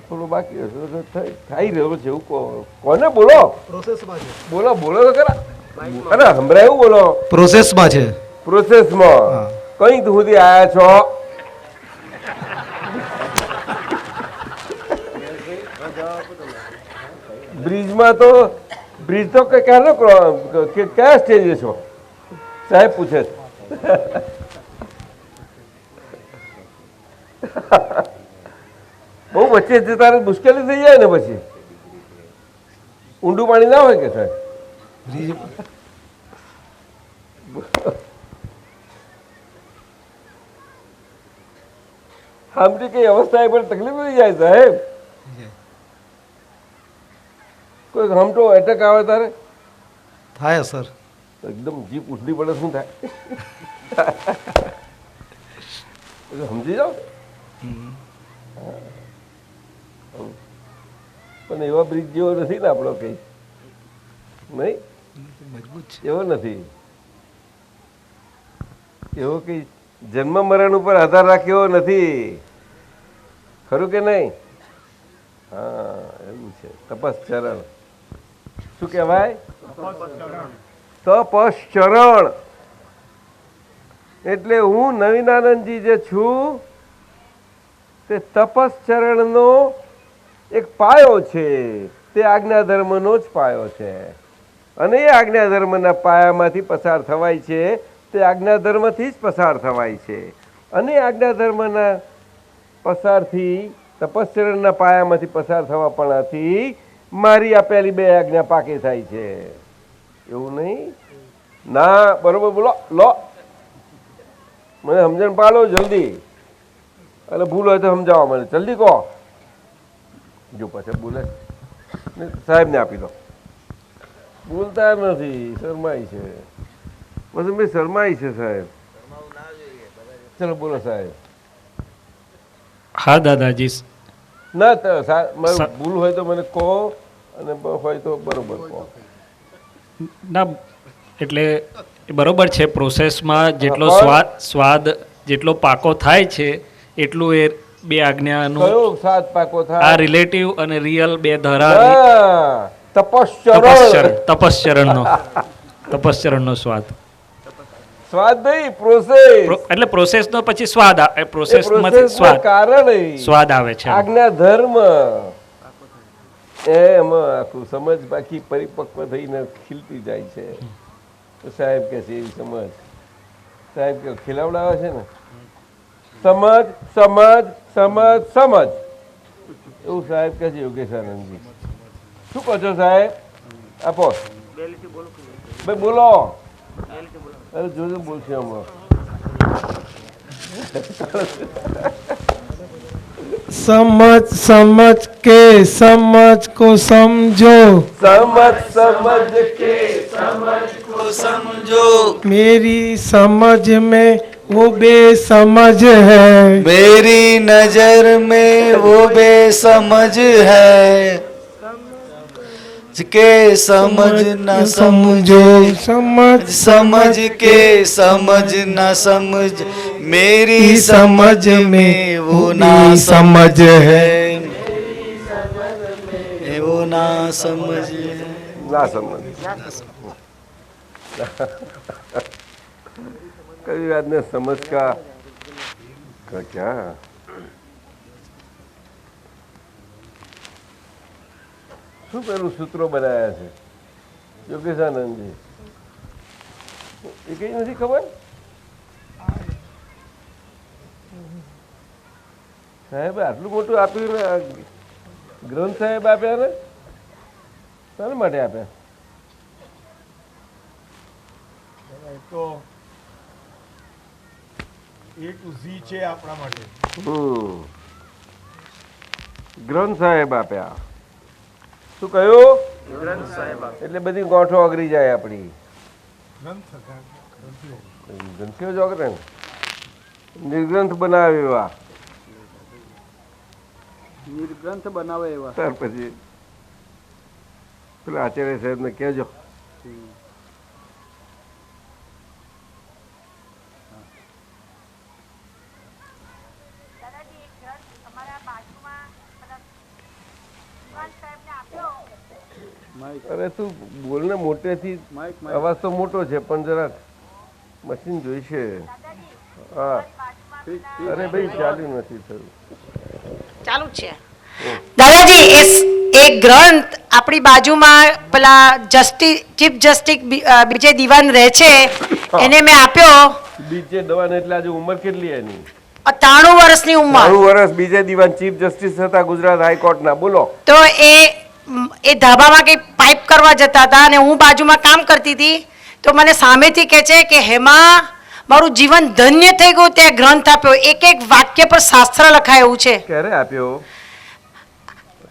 થોડો બાકી હશે થઈ રહ્યો છે એવું કોને? બોલો બોલો બોલો તો ખરા. અરે સંભળાય એવું બોલો. પ્રોસેસમાં છે. પ્રોસેસમાં કઈ સુધી આવ્યા છો? બ્રિજમાં તો બ્રિજ તો ક્યારે કયા સ્ટેજે છો સાહેબ પૂછે છે. બહુ વચ્ચે જતા મુશ્કેલી થઈ જાય ને પછી. ઊંડું પાણી ના હોય કે સાહેબ? આમથી કઈ અવસ્થા પર તકલીફ થઈ જાય સાહેબ. કોઈ હમટો એટેક આવે તારે થાય સર. એકદમ જીપ ઉઠલી પડે, શું થાય? સમજી જાઓ. પણ એવા બ્રિજ જેવો નથી ને આપણો કઈ, નહીં એવો નથી. એવો કઈ જન્મ મરણ ઉપર આધાર રાખ્યો નથી, ખરું કે નહીં? હા, એવું છે. તપશ્ચરણ શું કહેવાય? તપશ્ચરણ એટલે હું નવીનાનંદજી જે છું તે તપશ્ચરણનો એક પાયો છે. તે આજ્ઞા ધર્મનો જ પાયો છે. અને એ આજ્ઞા ધર્મના પાયામાંથી પસાર થવાય છે. તે આજ્ઞા ધર્મથી જ પસાર થવાય છે. અને આજ્ઞા ધર્મના પસારથી, તપશ્ચરણના પાયામાંથી પસાર થવાપણાથી મારી આપેલી બે આજ્ઞા પાકી થાય છે. એવું નહીં ના? બરોબર બોલો. લો મને સમજણ પાડો જલ્દી. એટલે ભૂલ હોય તો સમજાવો મને જલ્દી કહો. જો પાછા બોલે સાહેબને આપી દો. બોલતા નથી, શરમાઈ છે. બસ મેં શરમાઈ છે સાહેબ. ચલો બોલો સાહેબ. હા દાદાજી. ના મારું ભૂલ હોય તો મને કહો, અને હોય તો બરોબર કહો. ના એટલે બરોબર છે. પ્રોસેસમાં જેટલો સ્વાદ જેટલો પાકો થાય છે એટલું એ બે આજ્ઞાનું કયો સ્વાદ પાકો થાય? આ રિલેટિવ અને રિયલ બે ધરા. તપશ્ચરણ તપશ્ચરણનો સ્વાદ. સ્વાદ નહીં, પ્રોસેસ. એટલે પ્રોસેસનો પછી સ્વાદ એ પ્રોસેસમાંથી પ્રોસેસના સ્વાદ કારણે સ્વાદ આવે છે. આજ્ઞા ધર્મ એમાં આખું સમજ બાકી પરિપક્વ થઈને ખીલતી જાય છે. તો સાહેબ કે છે એવી સમજ, સાહેબ કે ખીલાવડાવે છે ને, સમજ સમજ સમજ સમજ, એવું સાહેબ કે છે યોગેશાનંદજી. શું કહો છો સાહેબ? આપો ભાઈ, બોલો. અરે જોજો બોલશે હમણાં. समझ समझ के समझ को समझो, સમજ સમજ કે को समझो, मेरी समझ में वो बेसमझ है, मेरी नजर में वो बेसमझ है के समझ न समझो, समझ समझ के समझ न समझ, मेरी समझ में वो ना समझ है, वो ना समझ है. ના સમજ. કઈ વાતને સમજ કા ક્યાં શું પેલું સૂત્રો બનાવ્યા છે યોગેશાનંદજી? એ કઈ નથી ખબર. સાહેબ આટલું મોટું આપ્યું ને, આ ગ્રંથ સાહેબ આપ્યા ને, શાના માટે આપ્યા? તો A to Z છે આપણા માટે. ગ્રંથ સાહેબ આપ્યા. શું કહ્યું? એટલે બધી ગોઠો અગરી જાય આપણી. ગ્રંથિઓ જ અગરે ને, નિર્ગ્રંથ બનાવે એવા. નિર્ગ્રંથ બનાવે એવા. ત્યાર પછી પેલા આચાર્ય સાહેબ ને કહેજો. અરે તું બોલને મોટેથી, અવાજ તો મોટો છે પણ જરાક મશીન જોઈશે. હા અરે ભાઈ ચાલ્યું નથી થયું. ચાલુ જ છે દાદાજી. એ ગ્રંથ આપણી બાજુમાં પેલા ચીફ જસ્ટિસ બીજે દીવાન રહે છે, એને મેં આપ્યો. બીજે દવાને એટલે આજે ઉંમર કેટલી એની? 93 વર્ષની ઉંમર. 93 વર્ષ. બીજે દીવાન ચીફ જસ્ટિસ હતા ગુજરાત હાઈકોર્ટના. બોલો. તો એ ધાબામાં કઈ પાઇપ કરવા જતા હતા અને હું બાજુમાં કામ કરતી હતી. તો મને સામેથી કહે છે કે હેમા, મારું જીવન ધન્ય થઈ ગયું, તે ગ્રંથ આપ્યો. એક એક વાક્ય પર શાસ્ત્ર લખાયું છે. ક્યારે આપ્યો?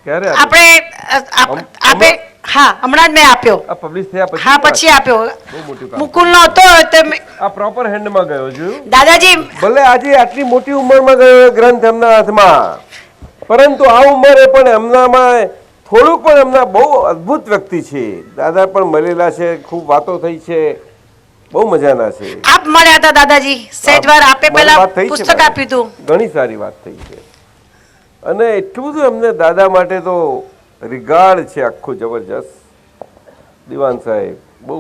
ક્યારે આપ્યો? આપણે હા, હમણાં જ મેં આપ્યો. આ પબ્લિશ થયા પછી? હા, પછી આપ્યો. બહુ મોટું કામ. મુકુલનો હતો તો આ પ્રોપર હેન્ડમાં ગયો છું દાદાજી. ભલે આજે આટલી મોટી ઉંમરમાં ગયો એ ગ્રંથ એમના હાથમાં, પરંતુ આ ઉંમરે પણ એમનામાં થોડુંક પણ એમના બહુ અદ્ભુત વ્યક્તિ છે. દાદા પણ મળેલા છે, ખૂબ વાતો થઈ છે, બહુ મજાના છે. આપ મળ્યા હતા દાદાજી સેજવાર, આપે પહેલા વાત થઈ છે પુસ્તક મારી. આપ્યું હતું. ઘણી સારી વાત થઈ છે. અને એટલું બધું એમને દાદા માટે તો રિગાર્ડ છે આખું જબરજસ્ત. દિવાન સાહેબ બહુ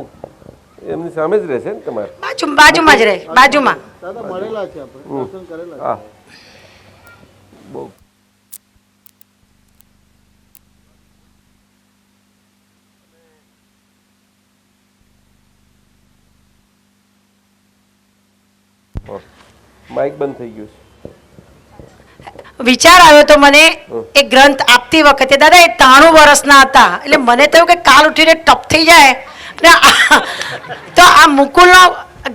એમની સામે જ રહે છે ને તમારે? બાજુમાં જ રહે, બાજુમાં. દાદા મળેલા છે આપણે, દર્શન કરેલા છે. હા બહુ. માઇક બંધ થઈ ગયું છે. વિચાર આવ્યો તો મને એ ગ્રંથ આપતી વખતે, દાદા એ 93 વર્ષના હતા, એટલે મને થયું કે કાલ ઉઠીને ટપ થઈ જાય ને તો આ મુકુલનો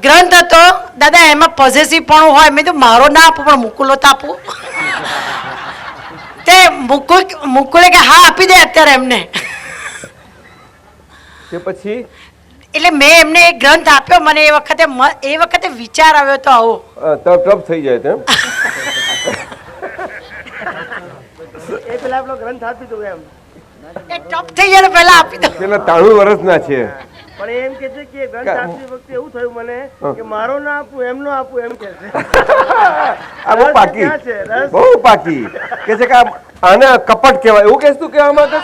ગ્રંથ હતો દાદા, એમાં પોઝેસિવ પણ હોય. મેં તો મારો ના આપું પણ મુકુલનો તો આપું. તે મુકુલે કે હા આપી દે અત્યારે એમને. કે પછી એટલે મેં એમને એક ગ્રંથ આપ્યો. મને એ વખતે વિચાર આવ્યો તો આવો ટપ થઈ જાય તેમ. એ પેલા આપણો ગ્રંથ આપી દઉં એમ. એ ટપ થઈ જાય પહેલા આપી દો. પેલા 93 વર્ષના છે. પણ એમ કે છે કે ગ્રંથ આપતી વખતે એવું થયું મને કે મારો ના આપું એમનો આપું એમ કે છે. આ બહુ પાકી, ક્યાં છે રસ? બહુ પાકી કે છે કે આને કપટ કહેવાય એવું કહેશ તું કહેવા માંગે?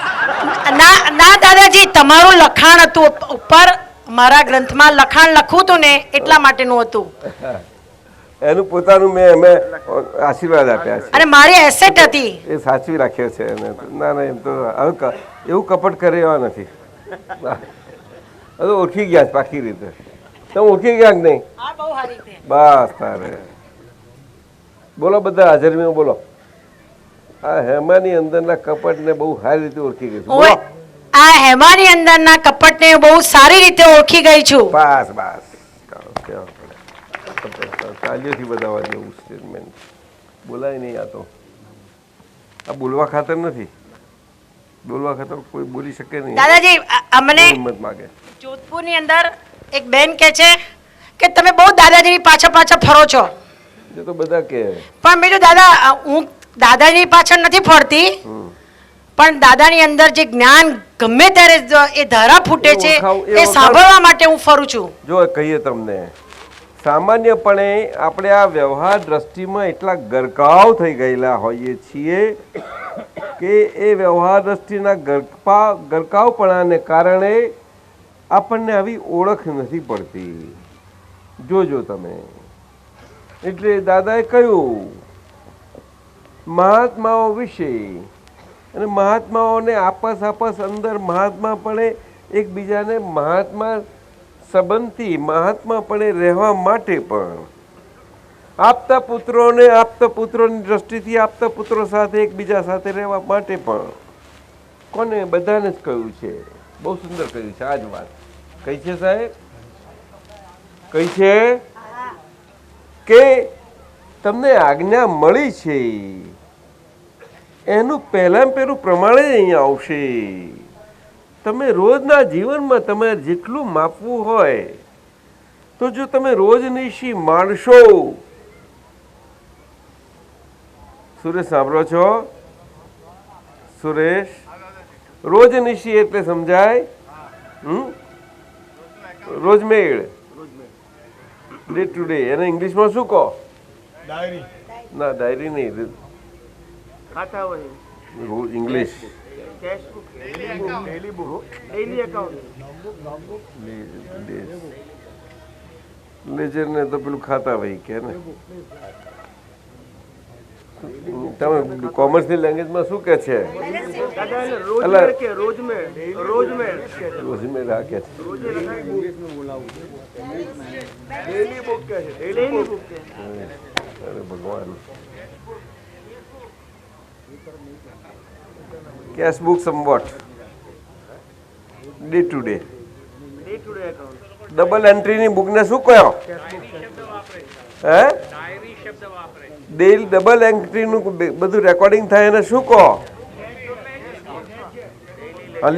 ના દાદાજી, તમારું લખાણ હતું ઉપર મારા ગ્રંથમાં લખાણ લખવું હતું ને એટલા માટેનું હતું એનું પોતાનું મેં અમે આશીર્વાદ આપ્યા છે અને મારી એસેટ હતી. એ સાચવી રાખ્યો છે એને. ના ના, એમ તો હવે એવું કપટ કરે એવા નથી. હવે ઓળખી ગયા છે પાકી રીતે. તમે ઓળખી ગયા કે નહીં? બસ તારે બોલો, બધા હાજરીમાં બોલો. આ હેમાની અંદરના કપટને બહુ સારી રીતે ઓળખી ગઈ છે. ઓય, બોલો. આ હેમાની અંદરના કપટને બહુ સારી રીતે ઓળખી ગઈ છું. બસ બસ તાલીઓથી બતાવવા જેવું સ્ટેટમેન્ટ. બોલાય નહીં આ તો. આ બોલવા ખાતર નથી. બોલવા ખાતર કોઈ બોલી શકે નહીં. દાદાજી અમને હિંમત માગે. જોધપુરની અંદર એક બેન કહે છે કે તમે બહુ દાદાજીની પાછળ પાછળ ફરો છો. એ તો બધા કે પણ બીજું દાદા, હું દાદાજીની પાછળ નથી ફરતી, પણ દાદાની અંદર જે જ્ઞાન ગમે ત્યારે એ ધારા ફૂટે છે એ સાંભળવા માટે હું ફરું છું. જો કહીએ તમને, સામાન્યપણે આપણે આ વ્યવહાર દ્રષ્ટિમાં એટલા ગરકાવ થઈ ગયેલા હોઈએ છીએ કે એ વ્યવહાર દ્રષ્ટિના ગરકાવપણાને કારણે આપણને આવી ઓળખ નથી પડતી. જોજો તમે. એટલે દાદાએ કહ્યું મહાત્માઓ વિશે, અને મહાત્માઓને આપસ અંદર મહાત્માપણે એકબીજાને મહાત્મા સંબંધથી મહાત્માપણે રહેવા માટે પણ આપતા પુત્રોને આપતા પુત્રોની દ્રષ્ટિથી આપતા પુત્રો સાથે એકબીજા સાથે રહેવા માટે પણ કોને બધાને જ કહ્યું છે. બહુ સુંદર કહ્યું છે. આ જ વાત કઈ છે સાહેબ? કઈ છે કે તમને આજ્ઞા મળી છે એનું પહેલાં પહેલું પ્રમાણે જ અહીંયા આવશે. તમે રોજના જીવનમાં તમારે જેટલું માપવું હોય તો જો તમે રોજનીશી માણશો. સુરેશ સાંભળો છો? સુરેશ, રોજનીશી એટલે સમજાય? રોજમેળ, ડે ટુ ડે. એને ઇંગ્લિશમાં શું કહો? ડાયરી. ના, ડાયરી નહીં, ખાતા હોય, English. Cash book, daily book, daily account, ledger ને તો પેલું ખાતા ભાઈ કે ને. તમે કોમર્સની લેંગ્વેજમાં શું કે છે? દાદા એને રોજમેર કે રોજમેર, રોજમેર કે રોજમેર આ કે છે. ડેલી બુક કે છે, ડેલી બુક કે. અરે ભગવાન. Cash book somewhat, day to day. Day to day account. Double એન્ટ્રીની બુકને શું કહો? હે? ડબલ એન્ટ્રીનું બધું રેકોર્ડિંગ થાય એને શું કહો?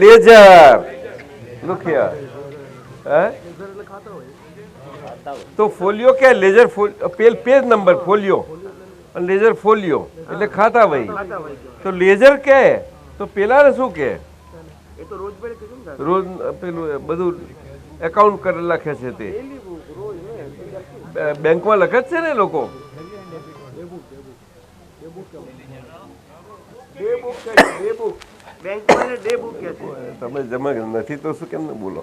લેજર. Look here. હે? તો ફોલિયો કે લેજર? પેજ નંબર ફોલિયો અને લેજર ફોલિયો એટલે ખાતા ભાઈ. તો લેજર કે તો પેલા શું કે? એ તો રોજમેર કે છે ને દાદા. રોજ પેલું બધું એકાઉન્ટ કરે લખે છે તે બેંકમાં લખે જ છે ને લોકો. ડે બુક કે છે, ડે બુક. બેંકમાં એને ડે બુક કે છે. તમે જમા નથી તો શું કેમ ને બોલો?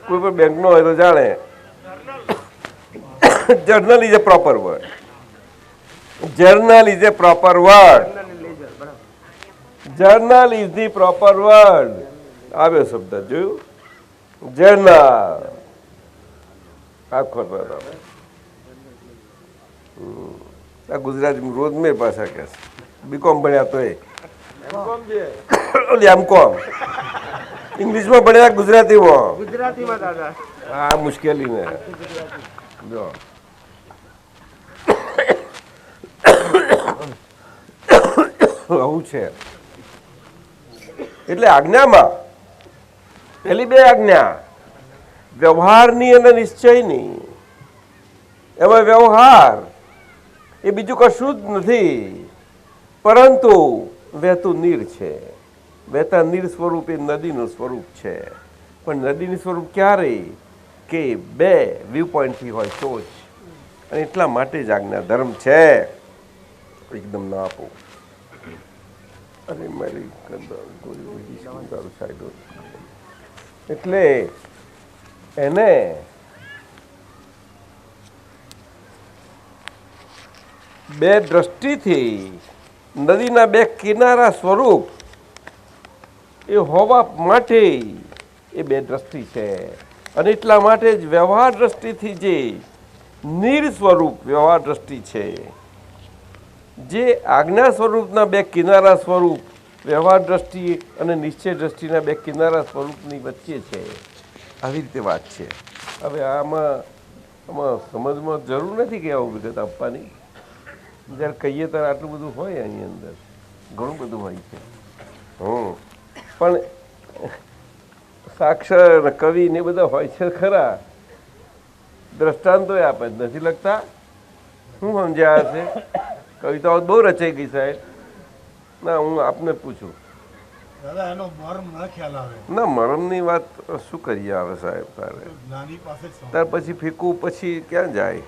કોઈ પણ બેંક નો હોય તો જાણે. Journal is A proper word. Journal is A proper word. Journal is the proper word. આવ્યો શબ્દ જોયું? જર્નલ. આખો આ ગુજરાતી રોજમેર ભાષા કે છે. બીકોમ ભણ્યા તો એમ.કોમ. ઇંગ્લિશમાં ભણ્યા ગુજરાતીમાં. ગુજરાતીમાં દાદા. આ મુશ્કેલી ને જો આવું છે. એટલે આજ્ઞામાં પેલી બે આજ્ઞા, વ્યવહારની અને નિશ્ચયની. એમાં વ્યવહાર એ બીજું કશું જ નથી પરંતુ વહેતું નીર છે. વહેતા નીર સ્વરૂપ એ નદીનું સ્વરૂપ છે. પણ નદીનું સ્વરૂપ ક્યારે કે બે વ્યૂ પોઈન્ટથી હોય તો જ. અને એટલા માટે જ આજ્ઞા ધર્મ છે. એકદમ ના આપો. અરે મારી તારું સાઈડ એટલે એને બે દ્રષ્ટિથી નદીના બે કિનારા સ્વરૂપ એ હોવા માટે એ બે દ્રષ્ટિ છે અને એટલા માટે જ વ્યવહાર દ્રષ્ટિથી જે નીર સ્વરૂપ વ્યવહાર દ્રષ્ટિ છે, જે આજ્ઞા સ્વરૂપના બે કિનારા સ્વરૂપ વ્યવહાર દ્રષ્ટિ અને નિશ્ચય દ્રષ્ટિના બે કિનારા સ્વરૂપની વચ્ચે છે. આવી રીતે વાત છે. હવે આમાં સમજમાં જરૂર નથી કે આવું વિગત આપવાની. જ્યારે કહીએ ત્યારે આટલું બધું હોય, આની અંદર ઘણું બધું હોય છે. પણ સાક્ષર કવિ ને બધા હોય છે ખરા, દ્રષ્ટાંતો આપે જ નથી લગતા. શું સમજ્યા હશે? કવિતાઓ બહુ રચાઈ ગઈ સાહેબ. ના, હું આપને પૂછું દાદા એનો મર્મ ન ખ્યાલ આવે. ના, મરમની વાત શું કરીએ આવે સાહેબ? તારે જ્ઞાની પાસે જ ત્યાર પછી ફીકું પછી ક્યાં જાય?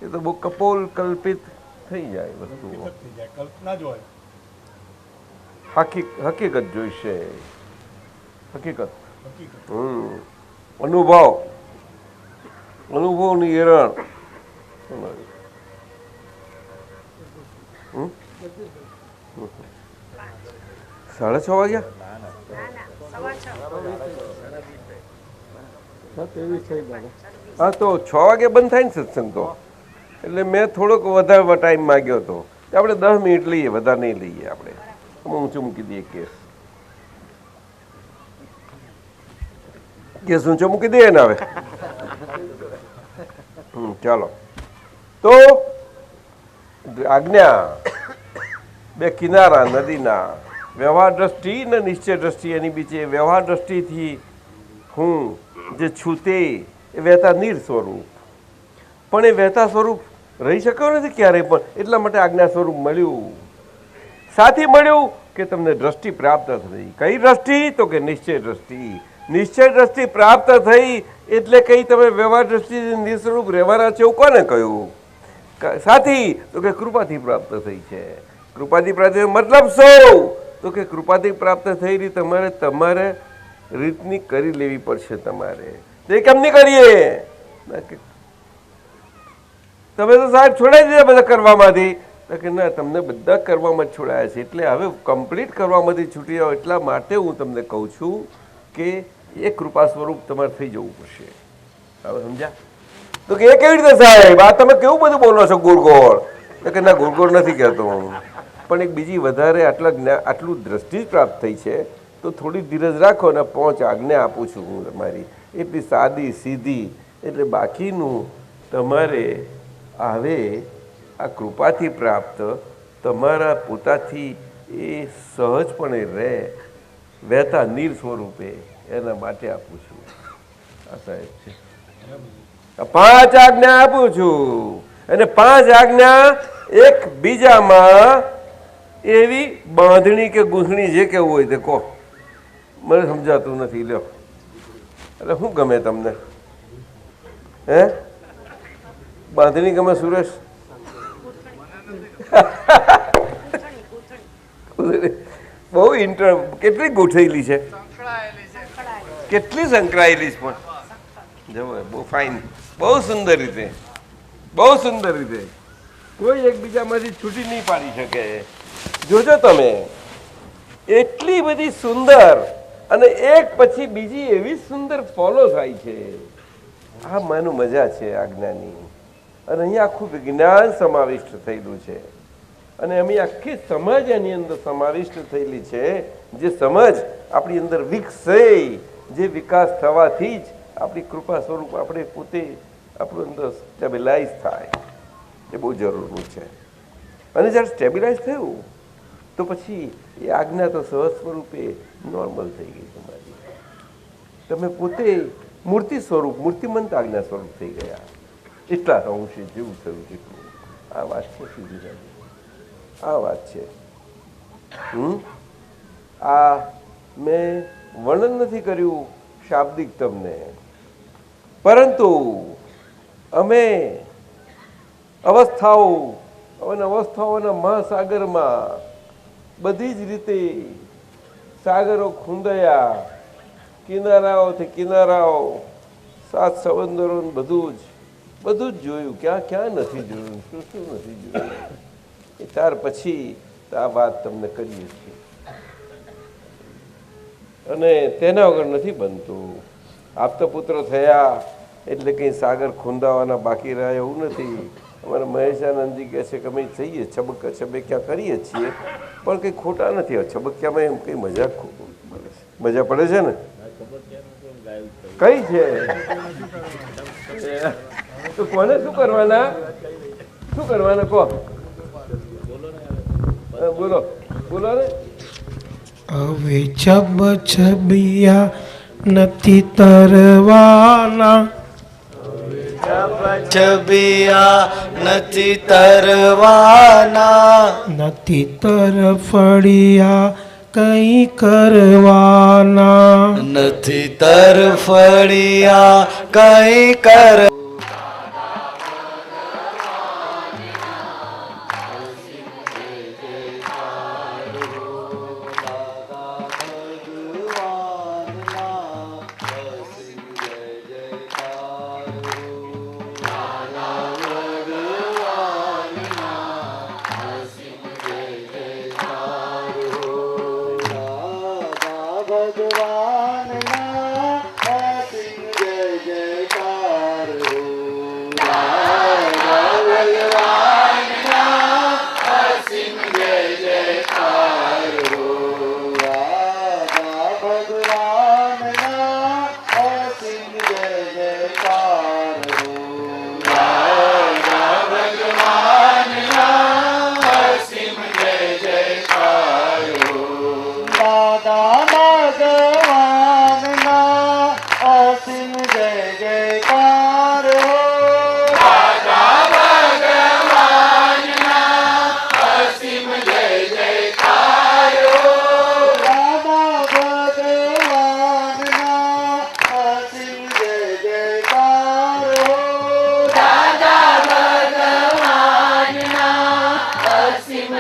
એ તો બહુ કપોલ કલ્પિત થઈ જાય વસ્તુઓ. થઈ જાય, કલ્પના જ હોય. હકીકત જોઈશે. હકીકત, હકીકત. અનુભવની એરણ. 6:30 વાગ્યા? હા, તો 6 વાગે બંધ થાય ને સત્સંગ તો. એટલે મેં થોડોક વધારે ટાઈમ માગ્યો હતો. આપણે 10 મિનિટ લઈએ, વધારે નહીં લઈએ. આપણે ઊંચું મૂકી દઈએ કેસ. કેસ ઊંચો મૂકી દઈએ ને હવે. ચાલો. તો આજ્ઞા બે કિનારા નદીના વ્યવહાર દ્રષ્ટિ ને નિશ્ચય દ્રષ્ટિ, એની બીચે વ્યવહાર દ્રષ્ટિથી હું જે છું તે વહેતા નીર સ્વરૂપ. પણ એ વહેતા સ્વરૂપ રહી શક્યો નથી ક્યારેય પણ. એટલા માટે આજ્ઞા સ્વરૂપ મળ્યું. સાથી મળ્યું કે તમને દ્રષ્ટિ પ્રાપ્ત થઈ. કઈ દ્રષ્ટિ? તો કે નિશ્ચય દ્રષ્ટિ. નિશ્ચય દ્રષ્ટિ પ્રાપ્ત થઈ એટલે કઈ તમે વ્યવહાર દ્રષ્ટિ નિસ્વરૂપ રહેવાના છે એવું કોને કહ્યું? સાથી તો કે કૃપાથી પ્રાપ્ત થઈ છે. કૃપાથી પ્રાપ્ત મતલબ શું? તો કે કૃપાથી પ્રાપ્ત થઈ રહી તમારે રીતની કરી લેવી પડશે. તમારે તે કેમ નહીં કરીએ? તમે તો સાહેબ છોડાઈ દીધા બધા કરવામાંથી. કે ના, તમને બધા કરવામાં જ છોડાયા છે. એટલે હવે કમ્પ્લીટ કરવામાંથી છૂટી જાઓ. એટલા માટે હું તમને કહું છું કે એ કૃપા સ્વરૂપ તમારે થઈ જવું પડશે. હવે સમજ્યા? તો કે એ કેવી રીતે સાહેબ? આ તમે કેવું બધું બોલો છો ગુરગોળ? કે ના, ગુરગોળ નથી કહેતો હું. પણ એક બીજી વધારે આટલું દ્રષ્ટિ પ્રાપ્ત થઈ છે તો થોડી ધીરજ રાખો અને 5 આજ્ઞા આપું છું હું તમારી. એટલી સાદી સીધી. એટલે બાકીનું તમારે આવે આ કૃપાથી પ્રાપ્ત તમારા પોતાથી એ સહજપણે રહે વહેતા નીર સ્વરૂપે. એના માટે આપું છું. આ સાહેબ છે 5 આજ્ઞા આપું છું. અને 5 આજ્ઞા એક બીજામાં એવી બાંધણી કે ગૂંથણી જે કેવું હોય તે કહો. મને સમજાતું નથી. લ્યો, એટલે શું ગમે તમને? હે, બાંધણી ગમે સુરેશ? બહુ કેટલી ગોઠવેલી છે, કેટલી સંકળાયેલી છે. પણ જવો બહુ ફાઇન, બહુ સુંદર રીતે, બહુ સુંદર રીતે. કોઈ એકબીજામાંથી છૂટી નહીં પાડી શકે. જોજો તમે, એટલી બધી સુંદર અને એક પછી બીજી એવી સુંદર ફોલો થાય છે. આ માનું મજા છે આજ્ઞાની. અને અહીંયા આખું વિજ્ઞાન સમાવિષ્ટ થયેલું છે. અને અમે આખી સમજ એની અંદર સમાવિષ્ટ થયેલી છે. જે સમજ આપણી અંદર વિકસે, જે વિકાસ થવાથી જ આપણી કૃપા સ્વરૂપ આપણે પોતે આપણું અંદર સ્ટેબિલાઇઝ થાય. એ બહુ જરૂરનું છે. અને જ્યારે સ્ટેબિલાઇઝ થયું તો પછી એ આજ્ઞા તો સહજ સ્વરૂપે નોર્મલ થઈ ગઈ તમારી. તમે પોતે મૂર્તિ સ્વરૂપ, મૂર્તિમંત આજ્ઞા સ્વરૂપ થઈ ગયા. એટલા અંશે જેવું થયું એટલું. આ વાત છે સીધી. આ વાત છે. આ મેં વર્ણન નથી કર્યું શાબ્દિક તમને, પરંતુ અમે અવસ્થાઓના મહાસાગરમાં બધી જ રીતે સાગરો ખૂંદાયા, કિનારાઓથી કિનારાઓ, સાત સમંદરો, બધું જ જોયું. ક્યાં ક્યાં નથી જોયું, શું શું નથી જોયું. એ ત્યાર પછી આ વાત તમને કરીએ છીએ અને તેના વગર નથી બનતું. આપતા પુત્ર થયા એટલે કંઈ સાગર ખૂંદાવાના બાકી રહ્યા એવું નથી. અમારા મહેશાનંદજી કહે છે કે અમે જઈએ છબક્યા કરીએ છીએ પણ કંઈ ખોટા નથી. છબક્યામાં એમ કંઈ મજા પડે છે ને? કઈ છે તો કોને શું કરવાના કહો, બોલો બોલો ને. હવે છબિયા નથી તરવાના, છબિયા નથી તરવાના, નથી તરફડિયા કઈ કરવાના, નથી તરફડિયા કઈ કર.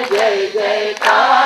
જય જયકાર.